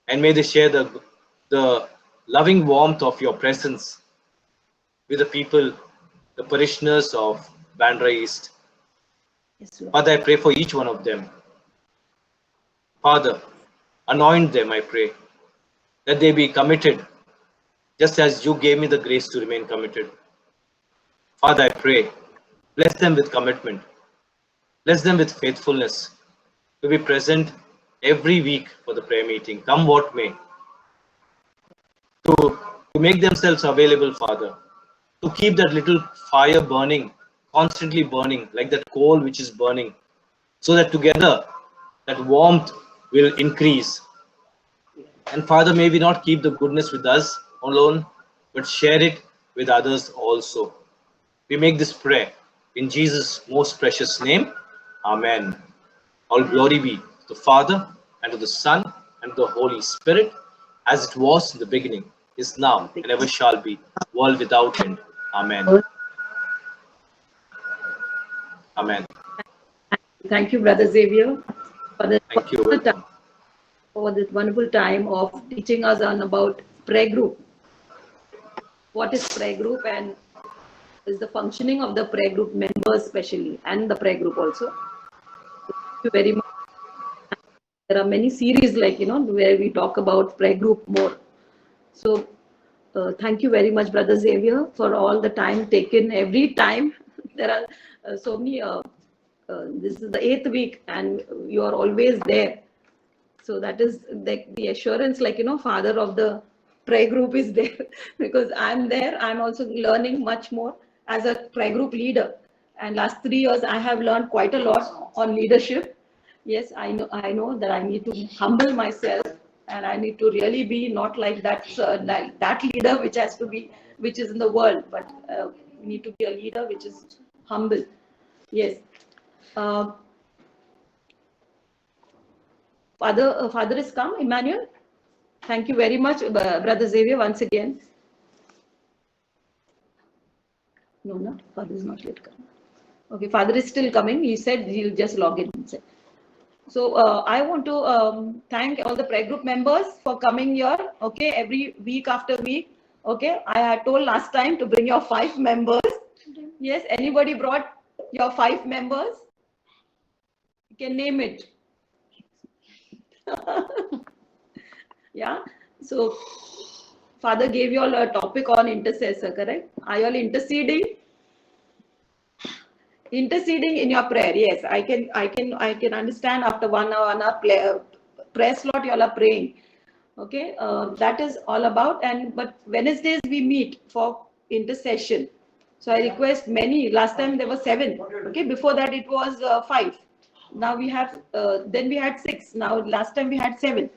And may they share the loving warmth of your presence with the people, the parishioners of Bandra East. yes, Lord. Father, I pray for each one of them. Father, anoint them, I pray, that they be committed, just as you gave me the grace to remain committed. Father, I pray, bless them with commitment, bless them with faithfulness, to be present every week for the prayer meeting, come what may, to make themselves available, Father, to keep that little fire burning, constantly burning, like that coal which is burning, so that together that warmth will increase. And Father, may we not keep the goodness with us alone, but share it with others also. We make this prayer in Jesus' most precious name. Amen. All glory be to the Father, and to the Son, and to the Holy Spirit, as it was in the beginning, is now, and ever shall be, world without end. Amen. Amen. Thank you, Brother Xavier, for this Thank you. wonderful time, for this wonderful time of teaching us on about prayer group. What is prayer group and is the functioning of the prayer group members especially, and the prayer group also. Thank you very much. There are many series where we talk about prayer group more. So thank you very much, Brother Xavier, for all the time taken. Every time there are so many. This is the 8th week, and you are always there. So that is the assurance, Father of the prayer group is there because I'm there. I'm also learning much more as a prayer group leader. And last 3 years, I have learned quite a lot on leadership. Yes, I know that I need to humble myself, and I need to really be not like that leader which is in the world, but we need to be a leader which is humble. Yes. Uh, Father has come, Emmanuel. Thank you very much, Brother Xavier, once again. No, Father is not yet coming. Okay, Father is still coming. He said he'll just log in. So I want to thank all the prayer group members for coming here. Okay, every week after week. Okay, I had told last time to bring your 5 members. Yes, anybody brought your 5 members? You can name it. Yeah. So Father gave you all a topic on intercessor, correct? Are you all interceding? Interceding in your prayer. Yes, I can understand after 1 hour prayer slot you all are praying. Okay, that is all about. But Wednesdays we meet for intercession. So I request many. Last time there were 7. Okay, before that it was 5. Now we have. Then we had 6. Now last time we had 7.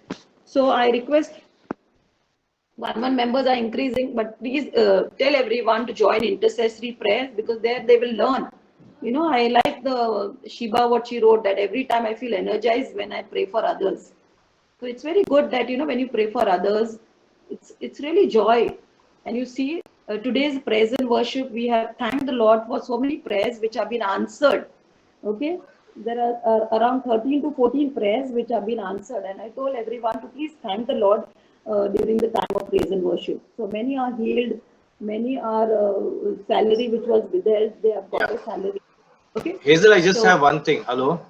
So I request One members are increasing, but please tell everyone to join intercessory prayers, because there they will learn. I like the Shiba what she wrote, that every time I feel energized when I pray for others. So it's very good that when you pray for others, it's really joy. And you see, today's praise and worship, we have thanked the Lord for so many prayers which have been answered. Okay, there are around 13 to 14 prayers which have been answered, and I told everyone to please thank the Lord during the time of praise and worship. So many are healed, many are salary which was withheld, they have got Yeah. a salary. Okay, Hazel, I just so have one thing. Hello.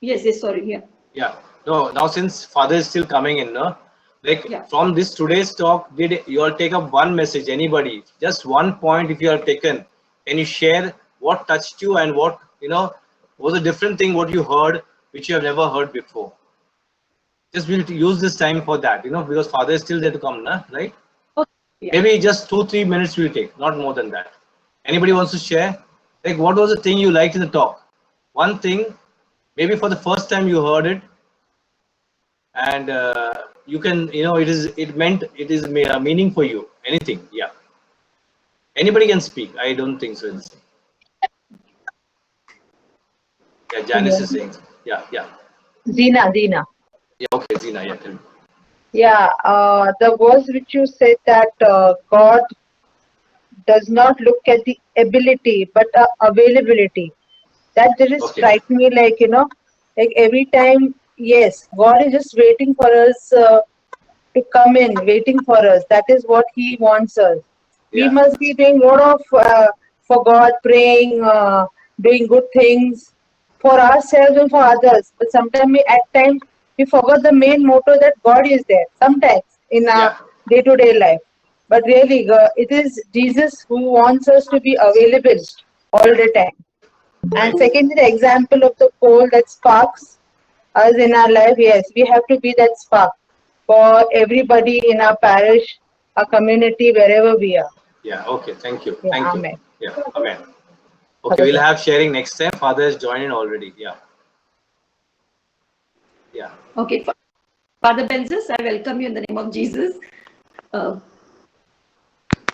yes, sorry, yeah. Yeah. No, now since father is still coming in, no? Like Yeah. from this today's talk, did you all take up one message? Anybody? Just one point if you have taken. Can you share what touched you and what, was a different thing what you heard which you have never heard before? Just we'll use this time for that, because father is still there to come, na? Right? Okay, yeah. Maybe just 2-3 minutes we'll take, not more than that. Anybody wants to share? Like what was the thing you liked in the talk? One thing, maybe for the first time you heard it, and you can, it is meaning for you. Anything, yeah. Anybody can speak. I don't think so. Yeah, Janice is saying. Yeah. Zina. Yeah, okay, Zina, yeah, tell me. Yeah, the verse which you said that God does not look at the ability but availability. That really Okay, strike me like, like every time, yes, God is just waiting for us to come in, waiting for us. That is what He wants us. We yeah, must be doing lot of for God, praying, doing good things for ourselves and for others. But sometimes at times we forget the main motto that God is there. Sometimes in our yeah, day-to-day life, but really it is Jesus who wants us to be available all the time. And right. secondly, the example of the coal that sparks us in our life, yes, we have to be that spark for everybody in our parish, our community, wherever we are. Yeah, okay, thank you. Yeah, Thank you. Amen. Yeah, amen. Okay, Father we'll God. have sharing next time. Father has joined in already. Yeah. Okay, Father Benzus, I welcome you in the name of Jesus. Uh,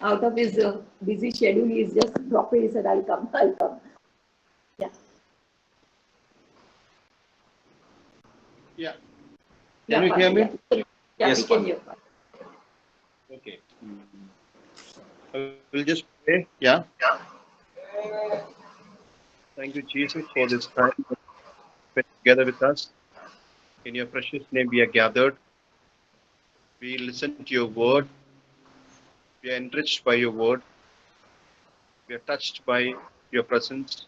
Out of his busy schedule, he is just dropping. He said, I'll come. Yeah. Yeah. Yeah, Can you Father, hear me? yeah. Yeah, Yes, we can Father. hear. Okay. We'll just pray. Yeah. Thank you, Jesus, for this time spent together with us. In your precious name, we are gathered. We listen to your word. We are enriched by your word. We are touched by your presence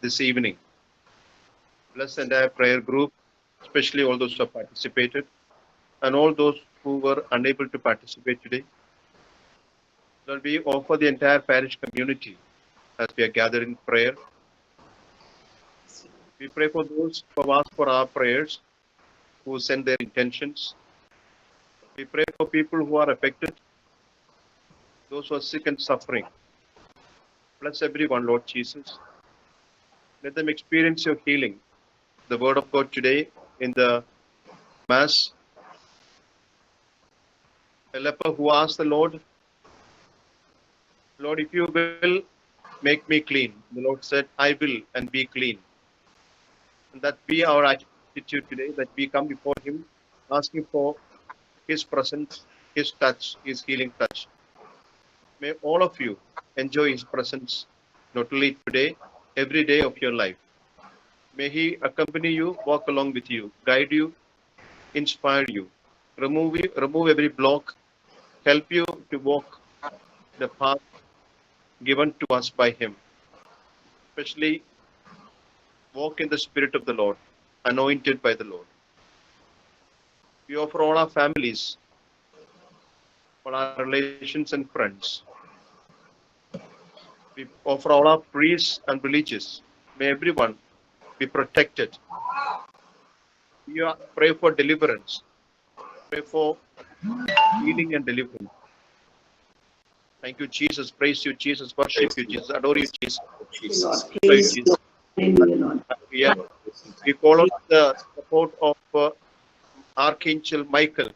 this evening. Bless the entire prayer group, especially all those who have participated and all those who were unable to participate today. Lord, we offer the entire parish community as we are gathered in prayer. We pray for those who have asked for our prayers, who send their intentions. We pray for people who are affected, those who are sick and suffering. Bless everyone, Lord Jesus. Let them experience your healing. The word of God today in the Mass, a leper who asked the Lord, Lord, if you will make me clean. The Lord said, I will, and be clean. And that be our attitude today, that we come before Him asking for His presence, His touch, His healing touch. May all of you enjoy His presence, not only today, every day of your life. May He accompany you, walk along with you, guide you, inspire you, remove every block, help you to walk the path given to us by Him. Especially walk in the Spirit of the Lord, anointed by the Lord. We offer all our families, all our relations and friends. We offer all our priests and religious. May everyone be protected. We pray for deliverance. Pray for healing and deliverance. Thank you, Jesus. Praise you, Jesus. Worship you, Jesus. Adore you, Jesus. Lord, Jesus. Glorify you, praise Jesus. you. Hallelujah, Lord. We call on the support of Archangel Michael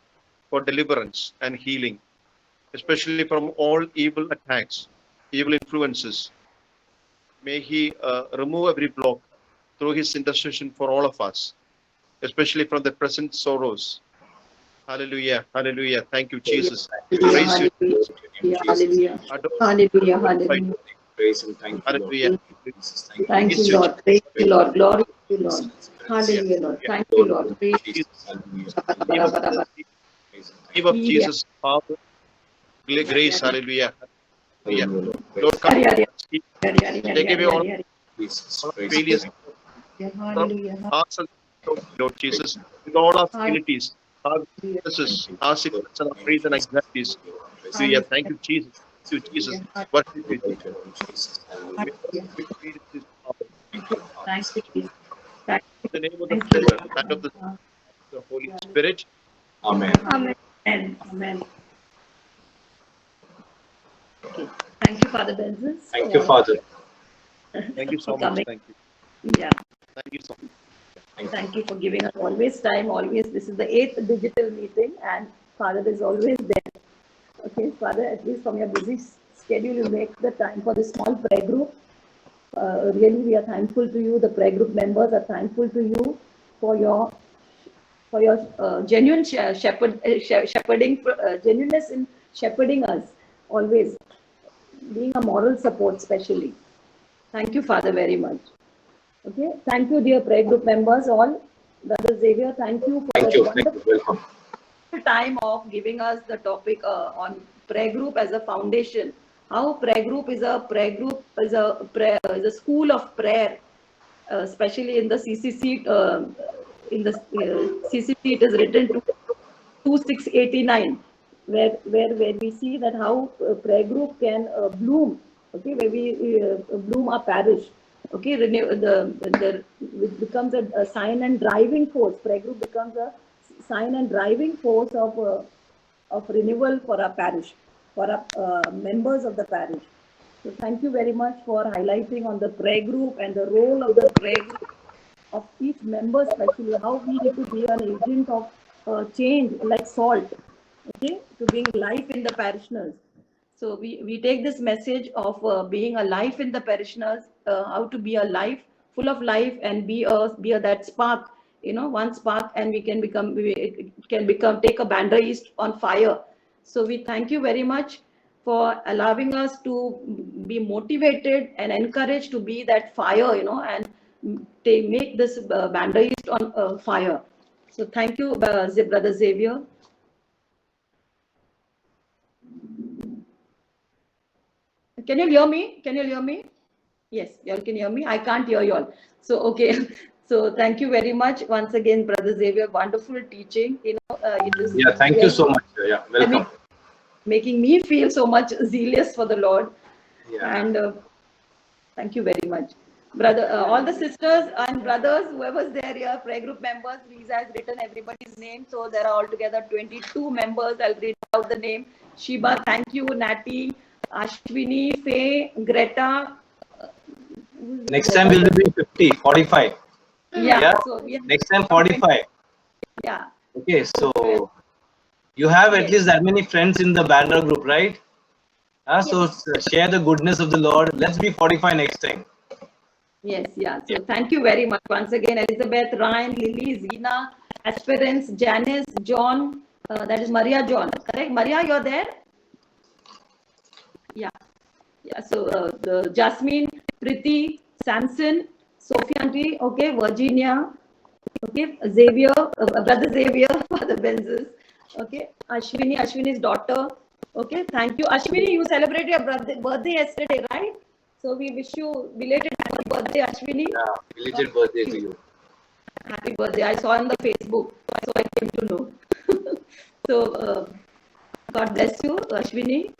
for deliverance and healing. especially from all evil attacks, evil influences. May He remove every block through His intercession for all of us, especially from the present sorrows. Hallelujah, hallelujah. Thank you, Jesus. Praise you, Hallelujah. adore, Hallelujah. glorify Hallelujah. you. Praise Him. Thank you, Lord. Hallelujah. Jesus, thank you. Thank Praise you, you, Lord. Praise you, Jesus. Lord. Glory to you, Lord. Hallelujah, Lord. Hallelujah. Thank you, Lord. Praise Jesus, hallelujah. Name of, you. Praise Him. name of Yeah. Jesus, power, grace, hallelujah. Hallelujah. Hallelujah, Lord. Praise Lord, come Hallelujah. to us. Take away all Jesus. our Praise failures, Him. Hallelujah. hearts and souls, Lord Jesus, with all our Hallelujah. frailties, our weaknesses, Thank you. our sickness and our faith and anxieties. Hallelujah. Thank you, Jesus. Thank you, Jesus. Worship you, Jesus. Jesus. We worship you, Jesus, this hour. Thank you, Jesus. Thank In the name of the thank you, Father, Lord. and of the Holy Spirit. Amen. Amen. Amen. Okay. Thank you, Father Benzes, Thank you, Father. Thank you so for much. coming. Thank you. Yeah. Thank you so much. Thank you. Thank you for giving us always time, always. This is the 8th digital meeting, and Father is always there. Okay, Father, at least from your busy schedule, you make the time for this small prayer group. Really, we are thankful to you. The prayer group members are thankful to you for your genuine shepherding, genuineness in shepherding us always, being a moral support, especially. Thank you, Father, very much. Okay, thank you, dear prayer group members, all. Brother Xavier, thank you for Thank that you. Thank wonderful you. Welcome. time of giving us the topic on prayer group as a foundation. How prayer group is a school of prayer, especially in the CCC. CCC, it is written to 2689, where we see that how prayer group can bloom. Okay, where we bloom our parish. Okay, it becomes a sign and driving force. Prayer group becomes a sign and driving force of renewal for our parish, for our members of the parish. So thank you very much for highlighting on the prayer group and the role of the prayer group, of each member, especially how we need to be an agent of change like salt, okay, to bring life in the parishioners. So we take this message of being a life in the parishioners, how to be a life full of life and be a that spark, one spark, and it can become take a Bandra East on fire. So we thank you very much for allowing us to be motivated and encouraged to be that fire, and they make this Bandra East on fire. So thank you, Brother Xavier. Can you hear me? Can you hear me? Yes, you all can hear me. I can't hear you all. So, okay. So, thank you very much once again, Brother Xavier. Wonderful teaching. It is Yeah, thank you really so much. Yeah, welcome. making me feel so much zealous for the Lord. Yeah. And thank you very much. Brother, all the sisters and brothers, whoever's there here, prayer group members, Lisa has written everybody's name. So there are altogether 22 members. I'll read out the name. Shiba, thank you. Nati, Ashwini, Faye, Greta. Next time we'll be 50, 45. Yeah. So we have Next time 45. yeah. Okay, so you have at least that many friends in the Bandra group, right? So share the goodness of the Lord. Let's be 45 next time. Yes, yeah. So thank you very much once again, Elizabeth, Ryan, Lily, Zina, Aspirants, Janice, John. That is Maria John, correct? Maria, you're there? Yeah. Yeah. So the Jasmine, Priti, Samson, Sophie Auntie, okay, Virginia, okay, Xavier, Brother Xavier, Father Benzes, okay, Ashwini's daughter, okay, thank you. Ashwini, you celebrated your birthday yesterday, right? So we wish you belated happy birthday, Ashwini. Yeah, belated birthday to you. Happy birthday. I saw on the Facebook, so I came to know. So God bless you, Ashwini.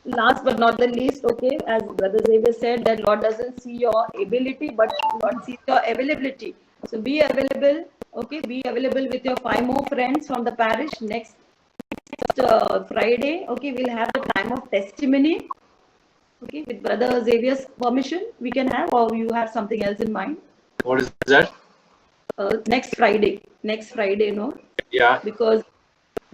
Last but not the least, okay, as Brother Xavier said, that Lord doesn't see your ability, but Lord sees your availability. So be available, okay, be available with your 5 more friends from the parish. Next Friday, okay, we'll have the time of testimony, okay, with Brother Xavier's permission, we can have, or you have something else in mind? What is that? Next Friday, no? Yeah. Because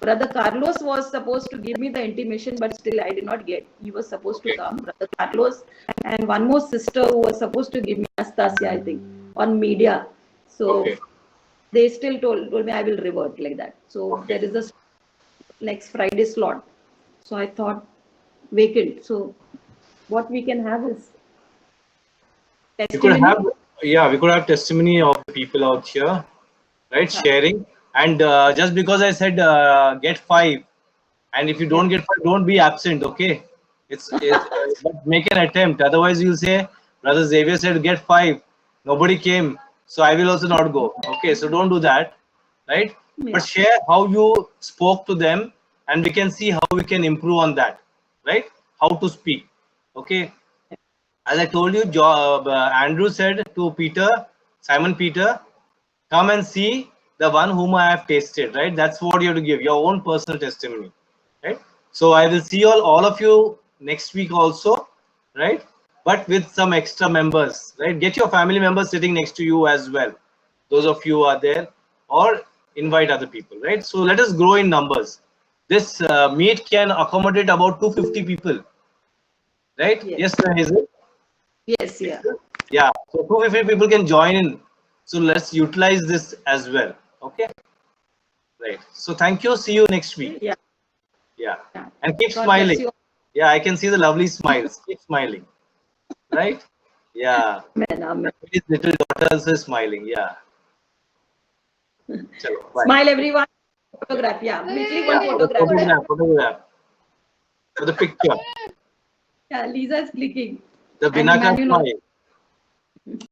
Brother Carlos was supposed to give me the intimation, but still I did not get. He was supposed to come, Brother Carlos, and one more sister who was supposed to give me, Anastasia, I think, on media. So Okay. they still told me I will revert like that. So there is a next Friday slot. So I thought vacant. So what we can have is We could testimony. have, yeah, we could have testimony of the people out here, right? Sharing. And just because I said get 5, and if you don't get 5, don't be absent, okay? But make an attempt. Otherwise, you'll say, Brother Xavier said get 5, nobody came, so I will also not go. Okay, so don't do that, right? Yeah. But share how you spoke to them, and we can see how we can improve on that, right? How to speak, okay? As I told you, Andrew said to Peter, Simon Peter, come and see the one whom I have tasted, right? That's what you have to give, your own personal testimony, right? So I will see all of you next week also, right? But with some extra members, right? Get your family members sitting next to you as well. Those of you who are there, or invite other people, right? So let us grow in numbers. This meet can accommodate about 250 people, right? Yes. Yes, Hazel? Yes, yeah. Yeah, so 250 people can join in. So let's utilize this as well. Okay. Right. So thank you. See you next week. Yeah. Yeah. Yeah. And keep God bless smiling. you. Yeah, I can see the lovely smiles. Keep smiling. Right? Yeah. Amen. Amen. His little daughter also is smiling. Yeah. Chalo, bye. Smile, everyone. Photograph. Yeah. We click one For the photograph. photograph. For the picture. Yeah. Lisa is clicking. The And Binaka Emmanuel. smile.